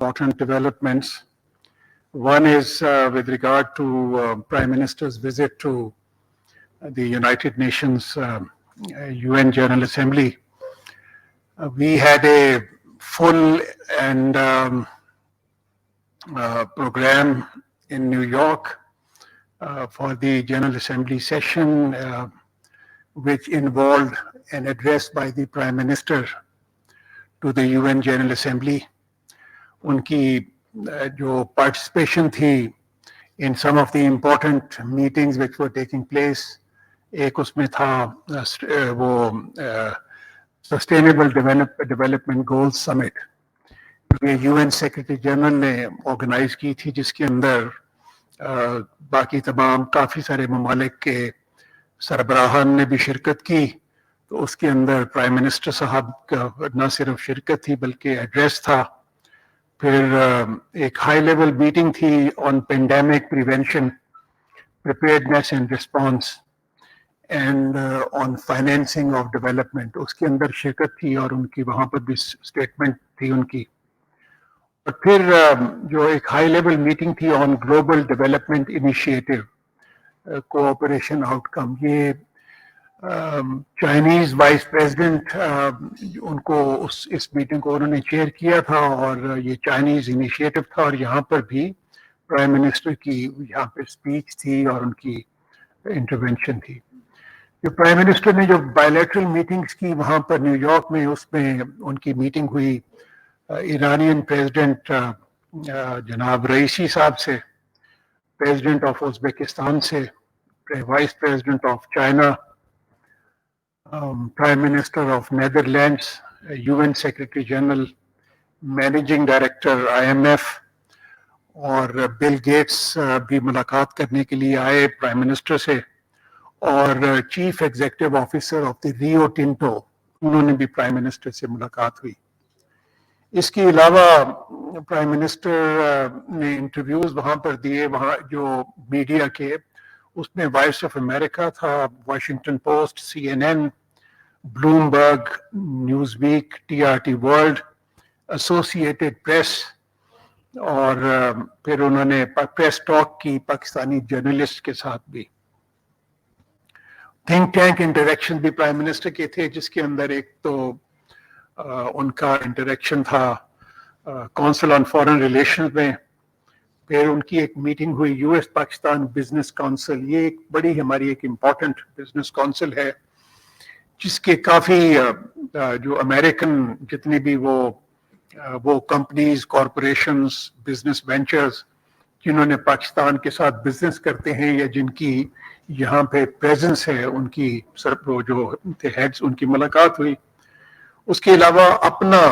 important developments. One is with regard to Prime Minister's visit to the United Nations UN General Assembly. We had a full and program in New York for the General Assembly session, which involved an address by the Prime Minister to the UN General Assembly. Unki jo participation thi in some of the important meetings which were taking place, एक उसमें था वो Sustainable Development Goals Summit, ये UN Secretary General ने organise की थी, जिसके अंदर बाकी तमाम काफ़ी सारे ममालिक के सरबराहान ने भी शिरकत की. तो उसके अंदर प्राइम मिनिस्टर साहब का न सिर्फ शिरकत थी बल्कि एड्रेस था. फिर एक हाई लेवल मीटिंग थी on pandemic prevention, preparedness and response and on financing of development, उसके अंदर शिरकत थी और उनकी वहाँ पर भी स्टेटमेंट थी उनकी. और फिर जो एक हाई लेवल मीटिंग थी on global development initiative cooperation outcome, ये चाइनीज वाइस प्रेसिडेंट उनको इस मीटिंग को उन्होंने चेयर किया था और ये चाइनीज इनिशिएटिव था. और यहाँ पर भी प्राइम मिनिस्टर की यहाँ पे स्पीच थी और उनकी इंटरवेंशन थी. जो प्राइम मिनिस्टर ने जो बायलैटरल मीटिंग्स की वहाँ पर न्यूयॉर्क में, उसमें उनकी मीटिंग हुई ईरानियन प्रेसिडेंट जनाब रईसी साहब से, प्रेसिडेंट ऑफ उज़्बेकिस्तान से, vice president of China, prime minister of Netherlands, UN secretary general, managing director IMF और बिल गेट्स भी मुलाकात करने के लिए आए प्राइम मिनिस्टर से. और chief executive officer of the Rio Tinto, उन्होंने भी प्राइम मिनिस्टर से मुलाकात हुई. इसके अलावा प्राइम मिनिस्टर ने इंटरव्यूज वहाँ पर दिए, वहाँ जो मीडिया के, उसमें वॉइस ऑफ अमेरिका था, Washington post, CNN, Bloomberg, Newsweek, TRT world, associated press, और फिर उन्होंने प्रेस टॉक की पाकिस्तानी जर्नलिस्ट के साथ भी. थिंक टैंक इंटरेक्शन भी प्राइम मिनिस्टर के थे, जिसके अंदर एक तो उनका इंटरेक्शन था काउंसिल ऑन फॉरेन रिलेशंस में. फिर उनकी एक मीटिंग हुई US पाकिस्तान बिजनेस काउंसिल, ये एक बड़ी हमारी एक इम्पॉर्टेंट बिजनेस काउंसिल है, जिसके काफ़ी जो अमेरिकन जितनी भी वो कंपनीज, कॉरपोरेशंस, बिजनेस वेंचर्स जिन्होंने पाकिस्तान के साथ बिजनेस करते हैं या जिनकी यहाँ पे प्रेजेंस है, उनकी वो जो थे हेड्स, उनकी मुलाकात हुई. उसके अलावा अपना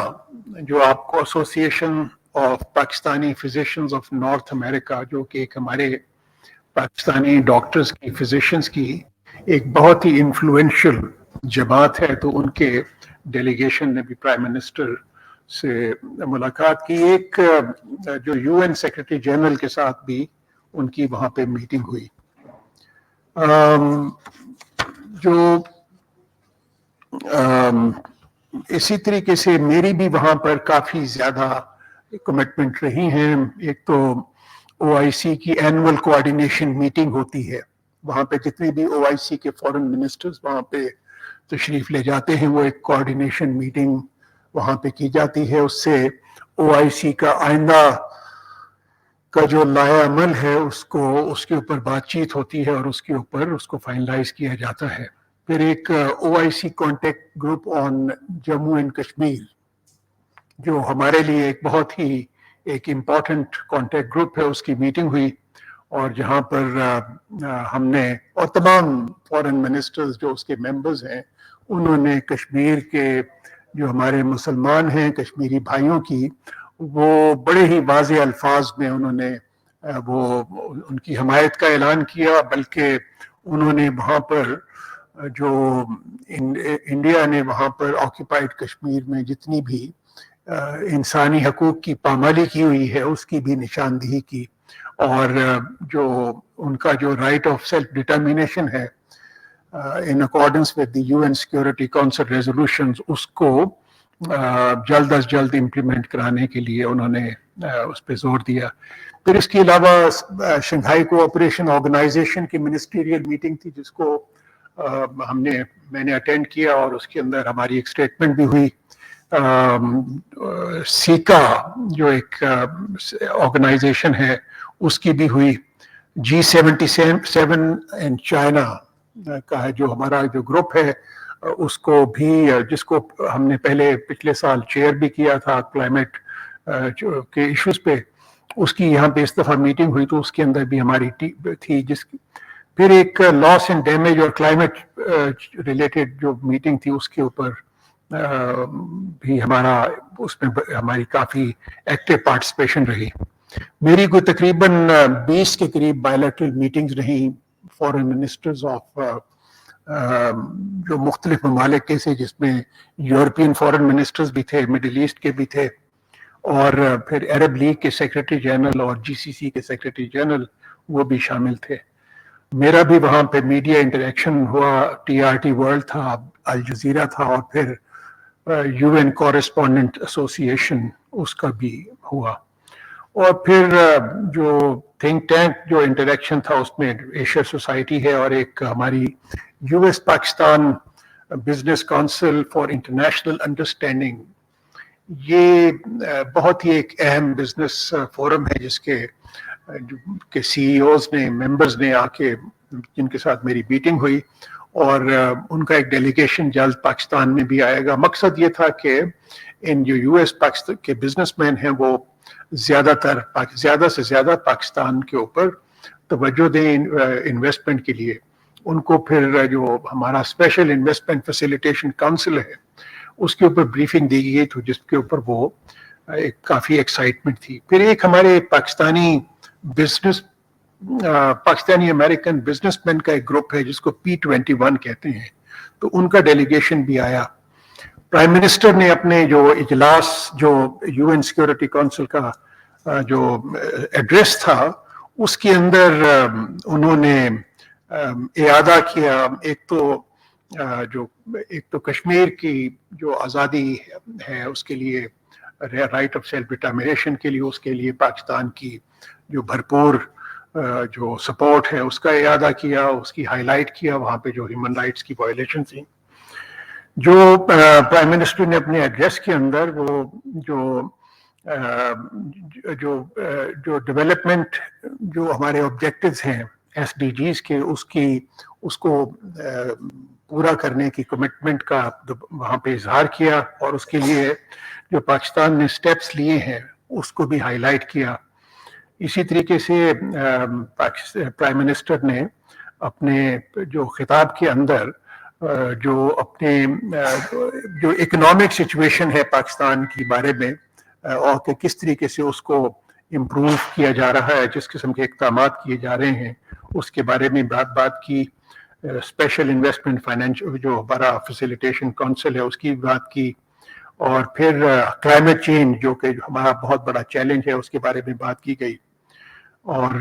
जो आपको association of Pakistani physicians of north America, जो कि एक हमारे पाकिस्तानी डॉक्टर्स की, फिजिशियंस की एक बहुत ही इन्फ्लुएंशियल जमात है, तो उनके डेलीगेशन ने भी प्राइम मिनिस्टर से मुलाकात की. एक जो UN सेक्रेटरी जनरल के साथ भी उनकी वहाँ पे मीटिंग हुई. जो इसी तरीके से मेरी भी वहाँ पर काफ़ी ज़्यादा कमिटमेंट रही हैं. एक तो OIC की एनुअल कोऑर्डिनेशन मीटिंग होती है, वहाँ पे जितने भी OIC के फॉरेन मिनिस्टर्स वहाँ पे तशरीफ़ ले जाते हैं, वो एक कोऑर्डिनेशन मीटिंग वहाँ पे की जाती है. उससे OIC का आइंदा का जो लाया अमल है उसके ऊपर बातचीत होती है और उसके ऊपर उसको फाइनलाइज किया जाता है. फिर एक OIC contact group on Jammu and Kashmir, जो हमारे लिए एक बहुत ही एक इम्पॉर्टेंट कॉन्टेक्ट ग्रुप है, उसकी मीटिंग हुई. और जहाँ पर हमने और तमाम फॉरेन मिनिस्टर्स जो उसके मेंबर्स हैं, उन्होंने कश्मीर के जो हमारे मुसलमान हैं, कश्मीरी भाइयों की, वो बड़े ही वाज़ेह अल्फाज में उन्होंने वो उनकी हमायत का ऐलान किया. बल्कि उन्होंने वहाँ पर जो इंडिया ने वहाँ पर ऑक्यूपाइड कश्मीर में जितनी भी इंसानी हकूक़ की पामाली की हुई है, उसकी भी निशानदेही की. और जो उनका जो राइट ऑफ सेल्फ डिटर्मिनेशन है in accordance with the UN Security Council resolutions, उसको जल्द अज जल्द इम्प्लीमेंट कराने के लिए उन्होंने उस पर जोर दिया. फिर इसके अलावा शंघाई कोऑपरेशन ऑर्गेनाइजेशन की मिनिस्ट्रियल मीटिंग थी जिसको मैंने अटेंड किया और उसके अंदर हमारी एक स्टेटमेंट भी हुई. सीका जो एक ऑर्गेनाइजेशन है उसकी भी हुई. G77 एंड चाइना का है जो हमारा जो ग्रुप है उसको भी, जिसको हमने पहले पिछले साल चेयर भी किया था क्लाइमेट के इश्यूज पे, उसकी यहाँ पे इस दफा मीटिंग हुई तो उसके अंदर भी हमारी थी. फिर एक लॉस एंड डैमेज और क्लाइमेट रिलेटेड जो मीटिंग थी उसके ऊपर भी उसमें हमारी काफी एक्टिव पार्टिसिपेशन रही. मेरी कोई तकरीबन 20 के करीब बायलैटरल मीटिंग्स रही फॉरेन मिनिस्टर्स ऑफ जो मुख्तलिफ ममालिक के से, जिसमें यूरोपियन फॉरेन मिनिस्टर्स भी थे, मिडिल ईस्ट के भी थे, और फिर अरब लीग के सेक्रेटरी जनरल और GCC के सेक्रेटरी जनरल वो भी शामिल थे. मेरा भी वहाँ पे मीडिया इंटरेक्शन हुआ. TRT वर्ल्ड था, अल जजीरा था, और फिर UN कॉरेस्पॉन्डेंट एसोसिएशन उसका भी हुआ. और फिर जो थिंक टैंक जो इंटरेक्शन था उसमें एशिया सोसाइटी है और एक हमारी US Pakistan business council for international understanding. ये बहुत ही एक अहम बिजनेस फोरम है जिसके CEOs ने, मेंबर्स ने आके, जिनके साथ मेरी मीटिंग हुई, और उनका एक डेलीगेशन जल्द पाकिस्तान में भी आएगा. मकसद ये था कि इन जो US पाकिस्तान के बिजनेसमैन हैं वो ज़्यादा से ज़्यादा पाकिस्तान के ऊपर तवज्जो दें इन्वेस्टमेंट के लिए. उनको फिर जो हमारा स्पेशल इन्वेस्टमेंट फैसिलिटेशन काउंसिल है उसके ऊपर ब्रीफिंग दी गई तो जिसके ऊपर वो एक काफ़ी एक्साइटमेंट थी. फिर एक हमारे पाकिस्तानी अमेरिकन बिजनेसमैन का एक ग्रुप है जिसको P21 कहते हैं, तो उनका डेलीगेशन भी आया. प्राइम मिनिस्टर ने अपने जो इजलास, जो UN सिक्योरिटी काउंसिल का जो एड्रेस था उसके अंदर उन्होंने इयादा किया. एक तो कश्मीर की जो आज़ादी है उसके लिए, राइट ऑफ सेल्फ डिटर्मिनेशन के लिए, उसके लिए पाकिस्तान की जो भरपूर जो सपोर्ट है उसका इयादा किया, उसकी हाईलाइट किया. वहाँ पे जो ह्यूमन राइट्स की वायलेशन थी, जो प्राइम मिनिस्टर ने अपने एड्रेस के अंदर वो जो डेवलपमेंट जो हमारे ऑब्जेक्टिव्स हैं SDGs के, उसको पूरा करने की कमिटमेंट का वहाँ पे इजहार किया, और उसके लिए जो पाकिस्तान ने स्टेप्स लिए हैं उसको भी हाईलाइट किया. इसी तरीके से प्राइम मिनिस्टर ने अपने जो खिताब के अंदर जो अपने जो इकोनॉमिक सिचुएशन है पाकिस्तान के बारे में और कि किस तरीके से उसको इम्प्रूव किया जा रहा है, जिस किस्म के इक़दामात किए जा रहे हैं उसके बारे में बात की. स्पेशल इन्वेस्टमेंट फाइनेंशियल जो हमारा फैसिलिटेशन काउंसिल है उसकी बात की, और फिर क्लाइमेट चेंज जो कि हमारा बहुत बड़ा चैलेंज है उसके बारे में बात की गई. और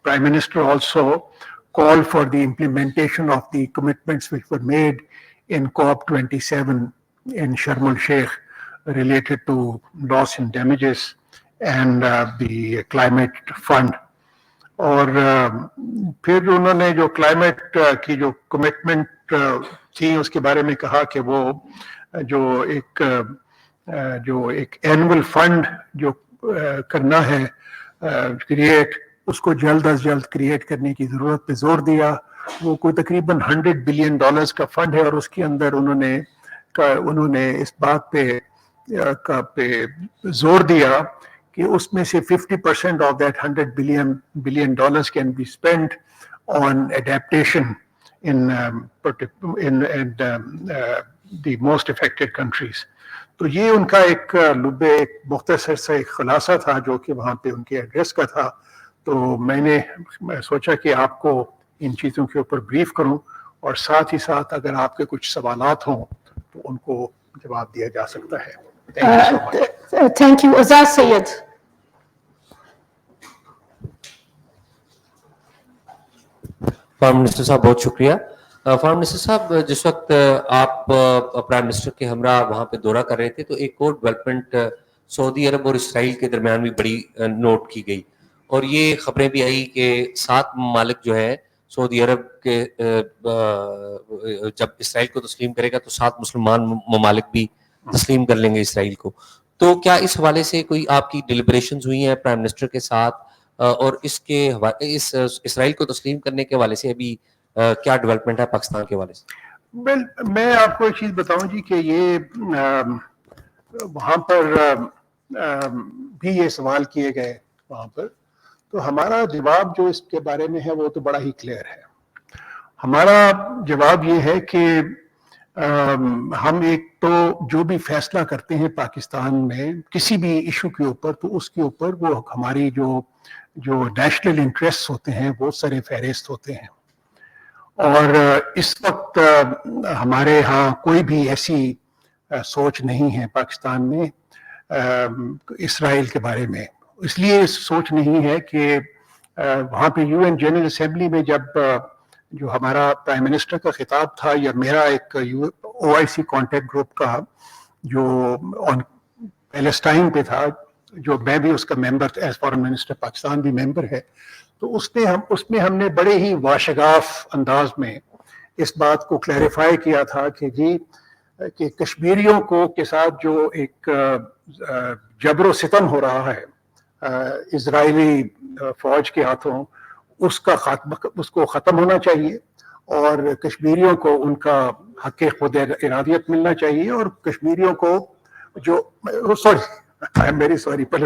prime minister also called for the implementation of the commitments which were made in COP27 in Sharm el-Sheikh related to loss and damages and the climate fund. और फिर उन्होंने जो क्लाइमेट की जो कमिटमेंट थी उसके बारे में कहा कि वो जो एक एनुअल फंड जो करना है क्रिएट, उसको जल्द अज जल्द क्रिएट करने की ज़रूरत पे जोर दिया. वो कोई तकरीबन $100 बिलियन का फंड है, और उसके अंदर उन्होंने इस बात पे जोर दिया कि उसमें से 50% of that $100 billion can be spent on adaptation in the most affected countries. तो ये उनका एक मुख्तसर सा एक खुलासा था जो कि वहाँ पे उनके एड्रेस का था. तो मैं सोचा कि आपको इन चीज़ों के ऊपर ब्रीफ करूं, और साथ ही साथ अगर आपके कुछ सवालात हों तो उनको जवाब दिया जा सकता है. Thank you. Azaz Syed. Foreign minister साहब बहुत शुक्रिया. फार्म मिनिस्टर साहब, जिस वक्त आप प्राइम मिनिस्टर के हमरा वहाँ पे दौरा कर रहे थे तो एक और डेवलपमेंट سعودی عرب اور اسرائیل کے درمیان بھی بڑی نوٹ کی گئی، اور یہ خبریں بھی آئی کہ 7 ممالک جو ہے سعودی عرب کے جب اسرائیل کو تسلیم کرے گا تو 7 مسلمان ممالک بھی تسلیم کر لیں گے اسرائیل کو. تو کیا اس حوالے سے کوئی آپ کی ڈیلیبریشنز ہوئی ہیں پرائم منسٹر کے ساتھ، اور اس اسرائیل کو تسلیم کرنے کے حوالے سے ابھی کیا ڈیولپمنٹ ہے پاکستان کے حوالے سے؟ میں آپ کو ایک چیز بتاؤں جی کہ یہ وہاں پر بھی یہ سوال کیے گئے وہاں پر، تو ہمارا جواب جو اس کے بارے میں ہے وہ تو بڑا ہی کلیئر ہے. ہمارا جواب یہ ہے کہ ہم ایک تو جو بھی فیصلہ کرتے ہیں پاکستان میں کسی بھی ایشو کے اوپر، تو اس کے اوپر وہ ہماری جو نیشنل انٹرسٹ ہوتے ہیں وہ سر فہرست ہوتے ہیں. اور اس وقت ہمارے ہاں کوئی بھی ایسی سوچ نہیں ہے پاکستان میں اسرائیل کے بارے میں. اس لیے سوچ نہیں ہے کہ وہاں پہ یو این جنرل اسمبلی میں جب جو ہمارا پرائم منسٹر کا خطاب تھا یا میرا ایک او آئی سی کانٹیکٹ گروپ کا جو آن پیلسٹائن پہ تھا، جو میں بھی اس کا member as foreign minister Pakistan بھی ممبر ہے، تو اس میں ہم نے بڑے ہی واشگاف انداز میں اس بات کو کلیریفائی کیا تھا کہ جی کہ کشمیریوں کو کے ساتھ جو ایک جبر و ستم ہو رہا ہے اسرائیلی فوج کے ہاتھوں، اس کو ختم ہونا چاہیے، اور کشمیریوں کو ان کا حق خود ارادیت ملنا چاہیے، اور کشمیریوں کو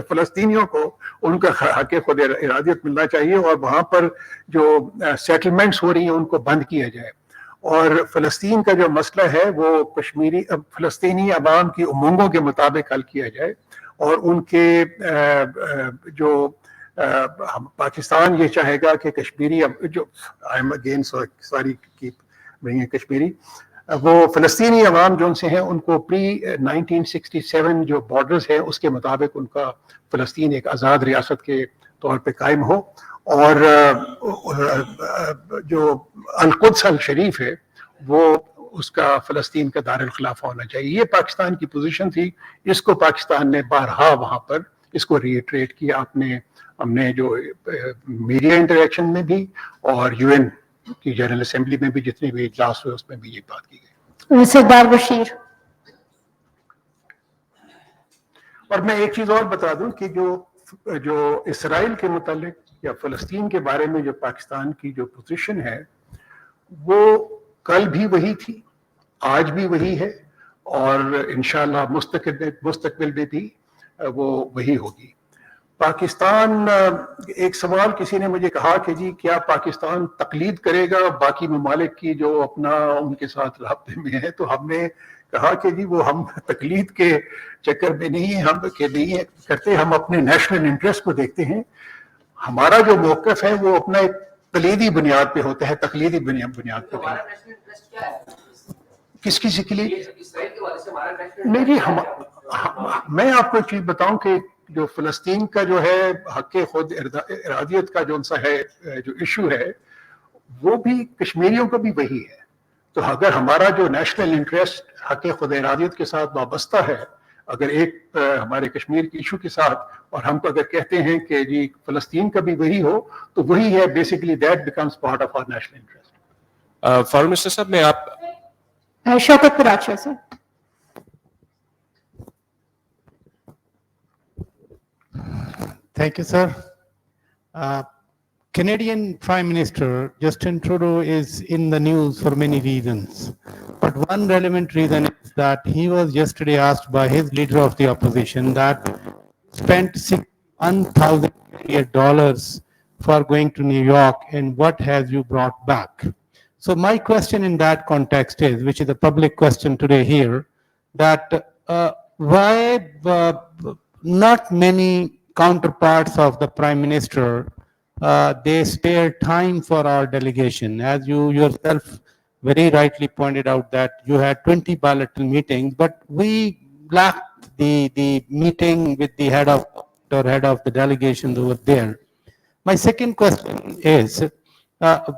فلسطینیوں کو ان کا حق خود ارادیت ملنا چاہیے، اور وہاں پر جو سیٹلمنٹس ہو رہی ہیں ان کو بند کیا جائے. اور فلسطین کا جو مسئلہ ہے وہ فلسطینی عوام کی امنگوں کے مطابق حل کیا جائے، اور ان کے جو پاکستان یہ چاہے گا کہ کشمیری جو کشمیری وہ فلسطینی عوام جو ان سے ہیں ان کو پری 1967 جو بارڈرز ہیں اس کے مطابق ان کا فلسطین ایک آزاد ریاست کے طور پہ قائم ہو، اور جو القدس الشریف ہے وہ اس کا فلسطین کا دارالخلافہ ہونا چاہیے. یہ پاکستان کی پوزیشن تھی، اس کو پاکستان نے بارہا وہاں پر اس کو ری ایٹریٹ کیا. ہم نے جو میڈیا انٹریکشن میں بھی اور یو این کی جنرل اسمبلی میں بھی جتنے بھی اجلاس ہوئے اس میں بھی یہ بات کی گئی. سردار بشیر. اور میں ایک چیز اور بتا دوں کہ جو اسرائیل کے متعلق یا فلسطین کے بارے میں جو پاکستان کی جو پوزیشن ہے وہ کل بھی وہی تھی، آج بھی وہی ہے، اور انشاءاللہ مستقبل میں بھی وہ وہی ہوگی. پاکستان، ایک سوال کسی نے مجھے کہا کہ جی کیا پاکستان تقلید کرے گا باقی ممالک کی جو اپنا ان کے ساتھ رابطے میں ہے؟ تو ہم نے کہا کہ جی وہ ہم تقلید کے چکر میں نہیں ہیں، ہم نہیں کرتے، ہم اپنے نیشنل انٹرسٹ کو دیکھتے ہیں. ہمارا جو موقف ہے وہ اپنا ایک کلیدی بنیاد پہ ہوتا ہے، تقلیدی بنیاد پہ. کس کسی کے لیے نہیں جی، میں آپ کو ایک چیز بتاؤں کہ جو فلسطین کا جو ہے حق خود ارادیت کا جو ان سا ہے جو ایشو ہے وہ بھی کشمیریوں کا بھی وہی ہے. تو اگر ہمارا جو نیشنل انٹرسٹ حق خود ارادیت کے ساتھ وابستہ ہے، اگر ایک ہمارے کشمیر کے ایشو کے ساتھ، اور ہم تو اگر کہتے ہیں کہ جی فلسطین کا بھی وہی ہو تو وہی ہے، basically that becomes part of our national interest. Foreign minister صاحب میں آپ شوکت پراچا سر. Thank you, sir. Canadian Prime Minister Justin Trudeau is in the news for many reasons. But one relevant reason is that he was yesterday asked by his leader of the opposition that spent $1,000 for going to New York, and what has you brought back? So my question in that context is, which is a public question today here, that why not many counterparts of the Prime Minister, they spare time for our delegation. As you yourself very rightly pointed out that you had 20 bilateral meetings, but we lacked the meeting with the head of the delegations over there. My second question is,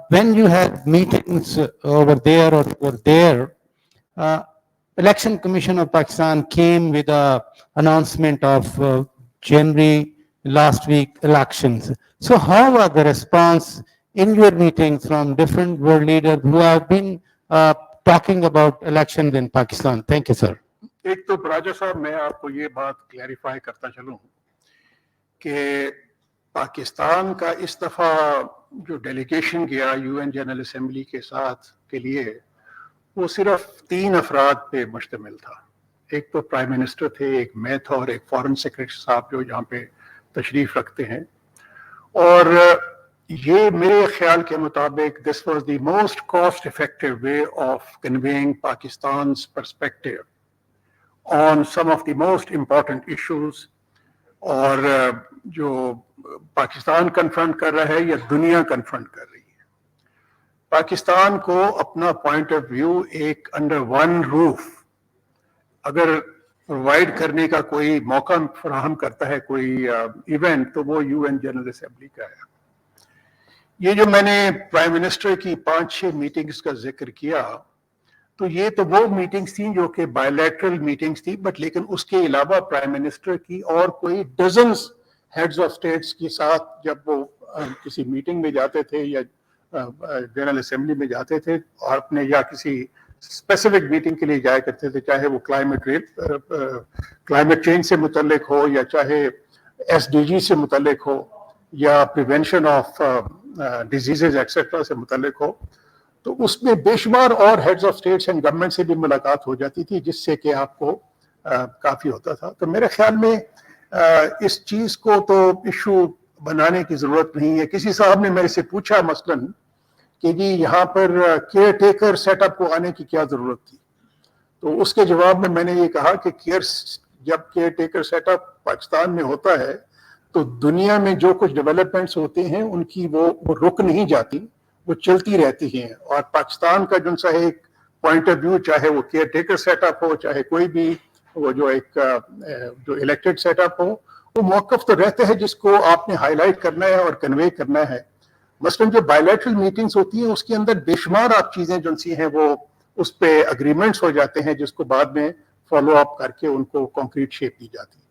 when you had meetings over there or over there, Election Commission of Pakistan came with a announcement of January last week elections. So how was the response in your meetings from different world leaders who have been talking about elections in Pakistan? Thank you, sir. एक तो राजा साहब मैं आपको ये बात clarify करता चलूं कि पाकिस्तान का इस दफा जो डेलीगेशन गया यूएन जनरल असेंबली के साथ के लिए वो सिर्फ 3 अफराद पे मुश्तमिल था। एक तो प्राइम मिनिस्टर थे, एक मैं था और एक फॉरेन सेक्रेटरी साहब जो यहाँ पे तशरीफ रखते हैं। और ये मेरे ख्याल के मुताबिक this was the most cost effective way of conveying Pakistan's perspective on some of the most important issues और जो पाकिस्तान कन्फ्रंट कर रहा है या दुनिया कन्फ्रंट कर रही है। पाकिस्तान को अपना पॉइंट ऑफ व्यू एक अंडर वन रूफ अगर प्रोवाइड करने का कोई मौका फराहम करता है कोई इवेंट तो वो यूएन जनरल असेंबली का है। ये जो मैंने प्राइम मिनिस्टर की 5-6 मीटिंग्स का जिक्र किया तो ये तो वो मीटिंग्स थी जो कि बायलैटरल मीटिंग्स थी, बट लेकिन उसके अलावा प्राइम मिनिस्टर की और कोई डजन्स हेड्स ऑफ स्टेट्स के साथ जब वो किसी मीटिंग में जाते थे या जनरल असेंबली में जाते थे और अपने या किसी स्पेसिफिक मीटिंग के लिए जाया करते थे, चाहे वो क्लाइमेट चेंज से मुतल्लिक हो या चाहे एसडीजी से मुतल्लिक हो या प्रिवेंशन ऑफ डिजीजेज एक्सेट्रा से मुतल्लिक हो, तो उसमें बेशुमार और heads of states and government से भी मुलाकात हो जाती थी जिससे कि आपको काफ़ी होता था। तो मेरे ख्याल में इस चीज़ को तो इशू बनाने की ज़रूरत नहीं है। किसी साहब ने मेरे से पूछा मसलन कि जी यहाँ पर केयर टेकर सेटअप को आने की क्या ज़रूरत थी, तो उसके जवाब में मैंने ये कहा कि जब केयर टेकर सेटअप पाकिस्तान में होता है तो दुनिया में जो कुछ डेवलपमेंट्स होते हैं उनकी वो रुक नहीं जाती, वो चलती रहती हैं। और पाकिस्तान का जो सा एक पॉइंट ऑफ व्यू, चाहे वो केयर टेकर सेटअप हो चाहे कोई भी वो जो एक जो इलेक्टेड सेटअप हो, वो मौक़िफ़ तो रहता है जिसको आपने हाईलाइट करना है और कन्वे करना है। मसलन जो बायलैटरल मीटिंग्स होती हैं उसके अंदर बेशुमार आप चीज़ें जो सी हैं वो उस पे एग्रीमेंट्स हो जाते हैं जिसको बाद में फॉलो अप करके उनको कॉन्क्रीट शेप दी जाती है।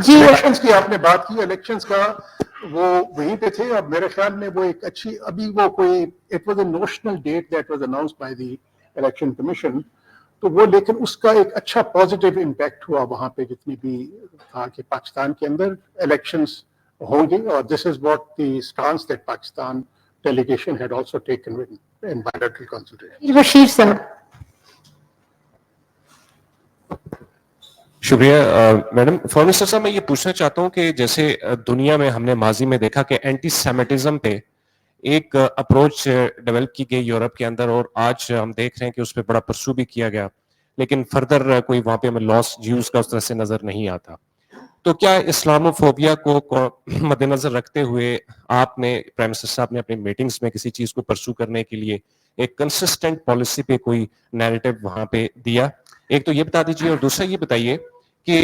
जी इलेक्शंस की आपने बात की, इलेक्शंस का वो वहीं पे थे और मेरे ख्याल में वो एक अच्छी अभी वो कोई it was a notional date that was announced by the election commission, तो वो लेकिन उसका एक अच्छा पॉजिटिव इम्पैक्ट हुआ वहाँ पे जितनी भी था कि पाकिस्तान के अंदर इलेक्शंस होंगे और this is what the stance that Pakistan delegation had also taken in bilateral consultation. Bashir साहब। शुक्रिया मैडम। फॉरेन मिनिस्टर साहब, मैं ये पूछना चाहता हूँ कि जैसे दुनिया में हमने माजी में देखा कि एंटी सेमिटिज्म पे एक अप्रोच डेवलप की गई यूरोप के अंदर और आज हम देख रहे हैं कि उस पर बड़ा परसू भी किया गया, लेकिन फर्दर कोई वहाँ पे हमें लॉस यूज का उस तरह से नजर नहीं आता। तो क्या इस्लामोफोबिया को मद्देनजर रखते हुए आपने प्राइम मिनिस्टर साहब ने अपनी मीटिंग्स में किसी चीज को परसू करने के लिए एक कंसिस्टेंट पॉलिसी पे कोई नैरेटिव वहां पे दिया? एक तो ये बता दीजिए और दूसरा ये बताइए कि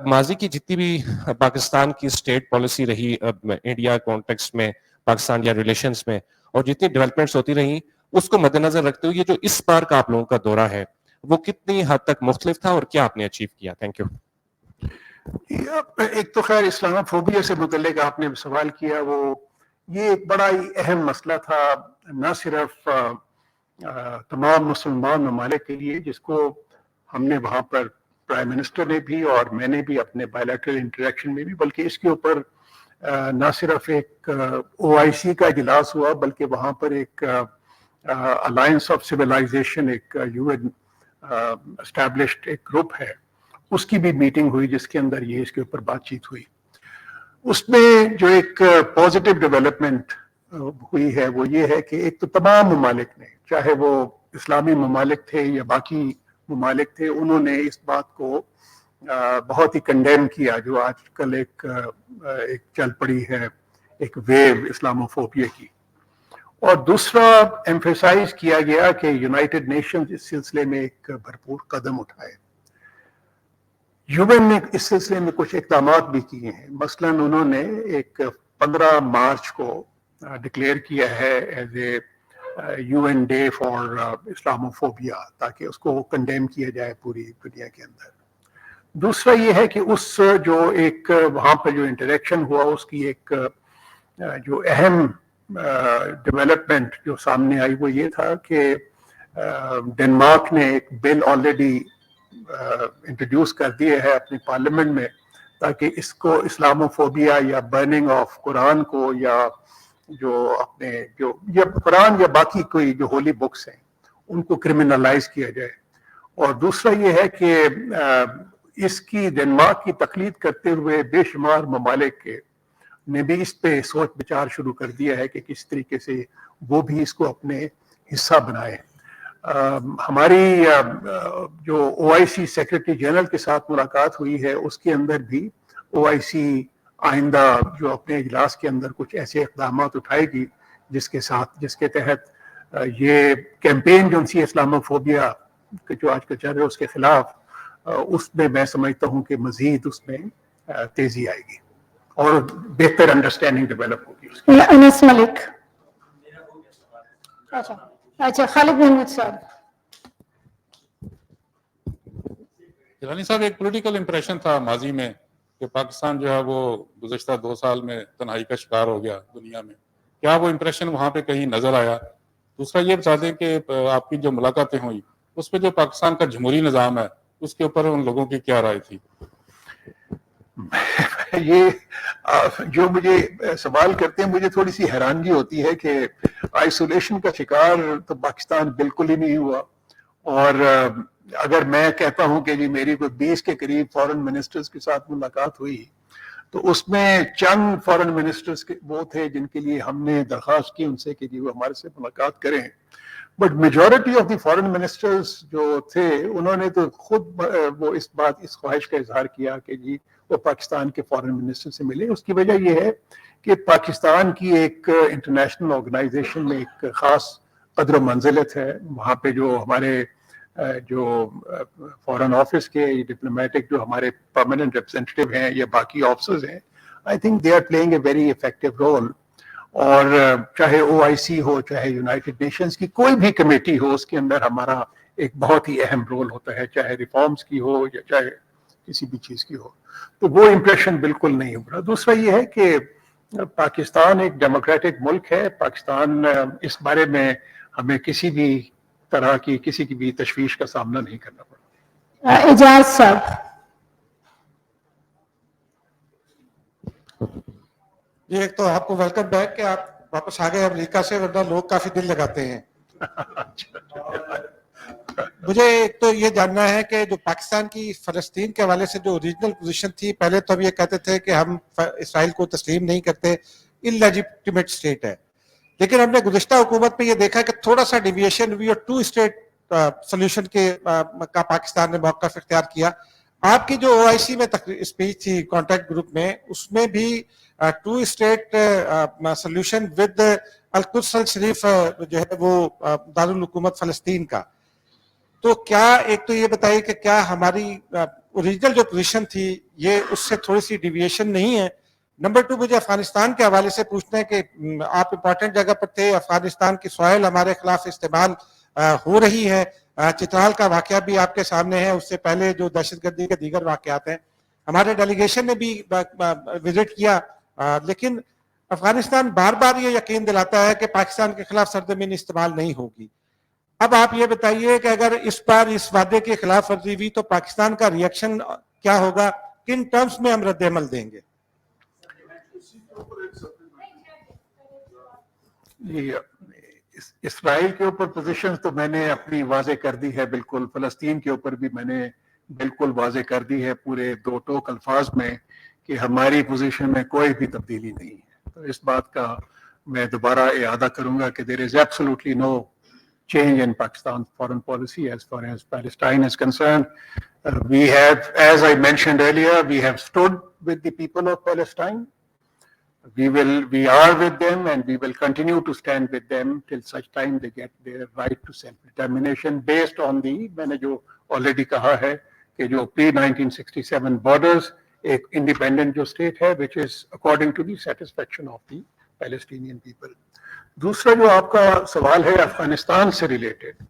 माजी की जितनी भी पाकिस्तान की स्टेट पॉलिसी रही इंडिया कॉन्टेक्स्ट में पाकिस्तान या रिलेशंस में और जितनी डेवलपमेंट्स होती रही उसको मद्देनजर रखते हुए ये जो इस बार का आप लोगों का दौरा है वो कितनी हद तक मुख्तलिफ था और क्या आपने अचीव किया? Thank you. एक तो खैर इस्लामोफोबिया से मुतल्लिक आपने सवाल किया, वो ये एक बड़ा ही अहम मसला था न सिर्फ तमाम मुसलमान ममालिक के लिए, जिसको हमने वहाँ पर प्राइम मिनिस्टर ने भी और मैंने भी अपने बायलैटरल इंटरेक्शन में भी, बल्कि इसके ऊपर न सिर्फ एक OIC का इजलास हुआ बल्कि वहाँ पर एक अलायंस ऑफ सिविलाइजेशन, एक UN एस्टैब्लिश्ड एक ग्रुप है, उसकी भी मीटिंग हुई जिसके अंदर ये इसके ऊपर बातचीत हुई। उसमें जो एक पॉजिटिव डेवलपमेंट हुई है वो ये है कि एक तो तमाम ममालिक ने, चाहे वो इस्लामी ममालिक थे या बाकी ममालिक थे, उन्होंने इस बात को बहुत ही कंडेम किया जो आजकल एक चल पड़ी है, एक वेव इस्लामोफोबिया की। और दूसरा एम्फेसाइज किया गया कि यूनाइटेड नेशंस इस सिलसिले में एक भरपूर कदम उठाए। यूएन ने इस सिलसिले में कुछ इक़दाम भी किए हैं। मसलन उन्होंने एक 15 मार्च को डिक्लेयर किया है as a UN Day for Islamophobia, ताकि उसको कंडेम किया जाए पूरी दुनिया के अंदर. दूसरा ये है कि उस जो एक वहाँ पर जो इंटरेक्शन हुआ उसकी एक जो अहम डेवलपमेंट जो सामने आई वो ये था कि डेनमार्क ने एक बिल ऑलरेडी इंट्रोड्यूस कर दिए है अपनी पार्लियामेंट में, ताकि इसको इस्लामोफोबिया या बर्निंग ऑफ कुरान को या जो अपने जो या कुरान या बाकी कोई जो होली बुक्स हैं उनको क्रिमिनलाइज किया जाए. और दूसरा ये है कि इसकी डेनमार्क की तकलीद करते हुए बेशुमार ममालिक के ने भी इस पे सोच विचार शुरू कर दिया है कि किस तरीके से वो भी इसको अपने हिस्सा बनाए. हमारी जो OIC सेक्रेटरी जनरल के साथ मुलाकात हुई है उसके अंदर भी OIC आइंदा जो अपने इजलास के अंदर कुछ ऐसे इक़दाम उठाएगी जिसके तहत ये कैंपेन जो उनसी इस्लामोफोबिया जो आजकल चल रहा है उसके खिलाफ, उसमें मैं समझता हूँ कि मजीद उसमें तेजी आएगी और बेहतर अंडरस्टैंडिंग डेवलप होगी. अनस मलिक. अच्छा खालिद महमूद साहब. जिलानी साहब, एक पॉलिटिकल इंप्रेशन था माजी में कि पाकिस्तान जो है वो गुज़श्ता 2 साल में तन्हाई का शिकार हो गया दुनिया में. क्या वो इंप्रेशन वहाँ पे कहीं नजर आया? दूसरा ये बता दें कि आपकी जो मुलाकातें हुई उस पर जो पाकिस्तान का जमहूरी निज़ाम है उसके ऊपर उन लोगों की क्या राय थी? ये जो मुझे सवाल करते हैं मुझे थोड़ी सी हैरानगी होती है कि आइसोलेशन का शिकार तो पाकिस्तान बिल्कुल ही नहीं हुआ. और अगर मैं कहता हूं कि जी मेरी कोई 20 के करीब फॉरेन मिनिस्टर्स के साथ मुलाकात हुई तो उसमें चंद फॉरेन मिनिस्टर्स के वो थे जिनके लिए हमने दरख्वास्त की उनसे कि जी वो हमारे से मुलाकात करें. But majority of the foreign ministers जो थे उन्होंने तो खुद वो इस ख्वाहिश का इजहार किया कि जी वो पाकिस्तान के फॉरेन मिनिस्टर से मिले. उसकी वजह यह है कि पाकिस्तान की एक इंटरनेशनल ऑर्गेनाइजेशन में एक ख़ास कदर मंजिलत है. वहाँ पे जो हमारे जो फॉरेन ऑफिस के डिप्लोमेटिक जो हमारे परमानेंट रिप्रेजेंटेटिव हैं या बाकी ऑफिसर्स हैं, I think they are playing a very effective role. और चाहे OIC हो चाहे यूनाइटेड नेशंस की कोई भी कमेटी हो उसके अंदर हमारा एक बहुत ही अहम रोल होता है, चाहे रिफॉर्म्स की हो या चाहे किसी भी चीज़ की हो. तो वो इम्प्रेशन बिल्कुल नहीं उभरा. दूसरा ये है कि पाकिस्तान एक डेमोक्रेटिक मुल्क है. पाकिस्तान इस बारे में हमें किसी भी तरह की किसी की भी तशवीश का सामना नहीं करना पड़ा. एजाज साहब. ये एक तो आपको वेलकम बैक कि आप वापस आ गए अमेरिका से, वरना लोग काफी दिल लगाते हैं. मुझे एक तो ये जानना है कि जो पाकिस्तान की फलस्तीन के हवाले से जो ओरिजिनल पोजीशन थी, पहले तो हम ये कहते थे कि हम इसराइल को तस्लीम नहीं करते, इलेजिटिमेट स्टेट है. लेकिन हमने गुज़श्ता हुकूमत में ये देखा कि थोड़ा सा डिविएशन हुई और 2 स्टेट सोल्यूशन का पाकिस्तान ने मौक़िफ़ इख्तियार किया. आपकी जो OIC में स्पीच थी कॉन्टैक्ट ग्रुप में, उसमें भी 2 स्टेट सोल्यूशन विद अल-कुद्स शरीफ जो है वो दारुल हुकूमत फ़लस्तीन का. तो क्या एक तो ये बताइए कि क्या हमारी ओरिजिनल जो पोजीशन थी ये उससे थोड़ी सी डिविएशन नहीं है? नंबर 2, मुझे अफगानिस्तान के हवाले से पूछना है कि आप इंपॉर्टेंट जगह पर थे, अफगानिस्तान की सॉइल हमारे खिलाफ इस्तेमाल हो रही है. चित्राल का वाकया भी आपके सामने है, उससे पहले जो दहशतगर्दी के दीगर वाकयात हैं. हमारे डेलीगेशन ने भी विजिट किया, लेकिन अफगानिस्तान बार बार ये यकीन दिलाता है कि पाकिस्तान के खिलाफ सरजमीन इस्तेमाल नहीं होगी. अब आप ये बताइए कि अगर इस बार इस वादे के खिलाफ वर्जी हुई तो पाकिस्तान का रिएक्शन क्या होगा, किन टर्म्स में हम रद्द-ए-अमल देंगे? इसराइल के ऊपर पोजीशन तो मैंने अपनी वाजे कर दी है बिल्कुल. फलस्तीन के ऊपर भी मैंने बिल्कुल वाजे कर दी है पूरे 2 टोक अल्फाज में कि हमारी पोजीशन में कोई भी तब्दीली नहीं है. तो इस बात का मैं दोबारा इआदा करूंगा कि there is absolutely no change in Pakistan's foreign policy as far as Palestine is concerned. We have, as I mentioned earlier, we have stood with the people of Palestine. We are with them and we will continue to stand with them till such time they get their right to self-determination based on the, मैंने जो already कहा है कि जो pre-1967 borders एक independent जो state है which is according to the satisfaction of the Palestinian people. دوسرا جو آپ کا سوال ہے افغانستان سے ریلیٹڈ،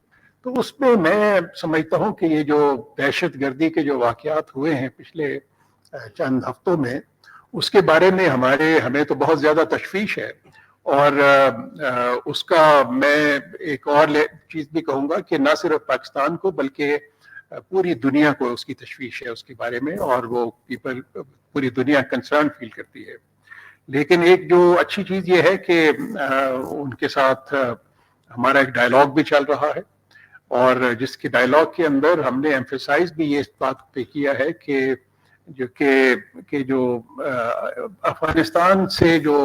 تو اس میں میں سمجھتا ہوں کہ یہ جو دہشت گردی کے جو واقعات ہوئے ہیں پچھلے چند ہفتوں میں، اس کے بارے میں ہمیں تو بہت زیادہ تشویش ہے، اور اس کا میں ایک اور چیز بھی کہوں گا کہ نہ صرف پاکستان کو بلکہ پوری دنیا کو اس کی تشویش ہے اس کے بارے میں، اور وہ پوری دنیا کنسرن فیل کرتی ہے. لیکن ایک جو اچھی چیز یہ ہے کہ ان کے ساتھ ہمارا ایک ڈائلاگ بھی چل رہا ہے، اور جس کے ڈائلاگ کے اندر ہم نے ایمفیسائز بھی یہ اس بات پہ کیا ہے کہ جو افغانستان سے جو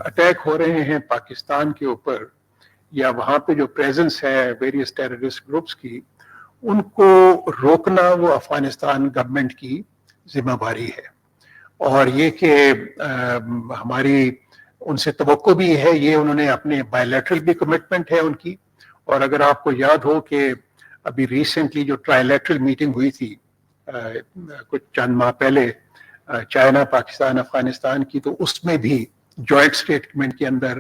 اٹیک ہو رہے ہیں پاکستان کے اوپر، یا وہاں پہ جو پریزنس ہے ویریس ٹیررسٹ گروپس کی، ان کو روکنا وہ افغانستان گورنمنٹ کی ذمہ داری ہے. اور یہ کہ ہماری ان سے توقع بھی ہے، یہ انہوں نے اپنے بائی لیٹرل بھی کمٹمنٹ ہے ان کی. اور اگر آپ کو یاد ہو کہ ابھی ریسنٹلی جو ٹرائی لیٹرل میٹنگ ہوئی تھی کچھ چند ماہ پہلے چائنا پاکستان افغانستان کی، تو اس میں بھی جوائنٹ اسٹیٹمنٹ کے اندر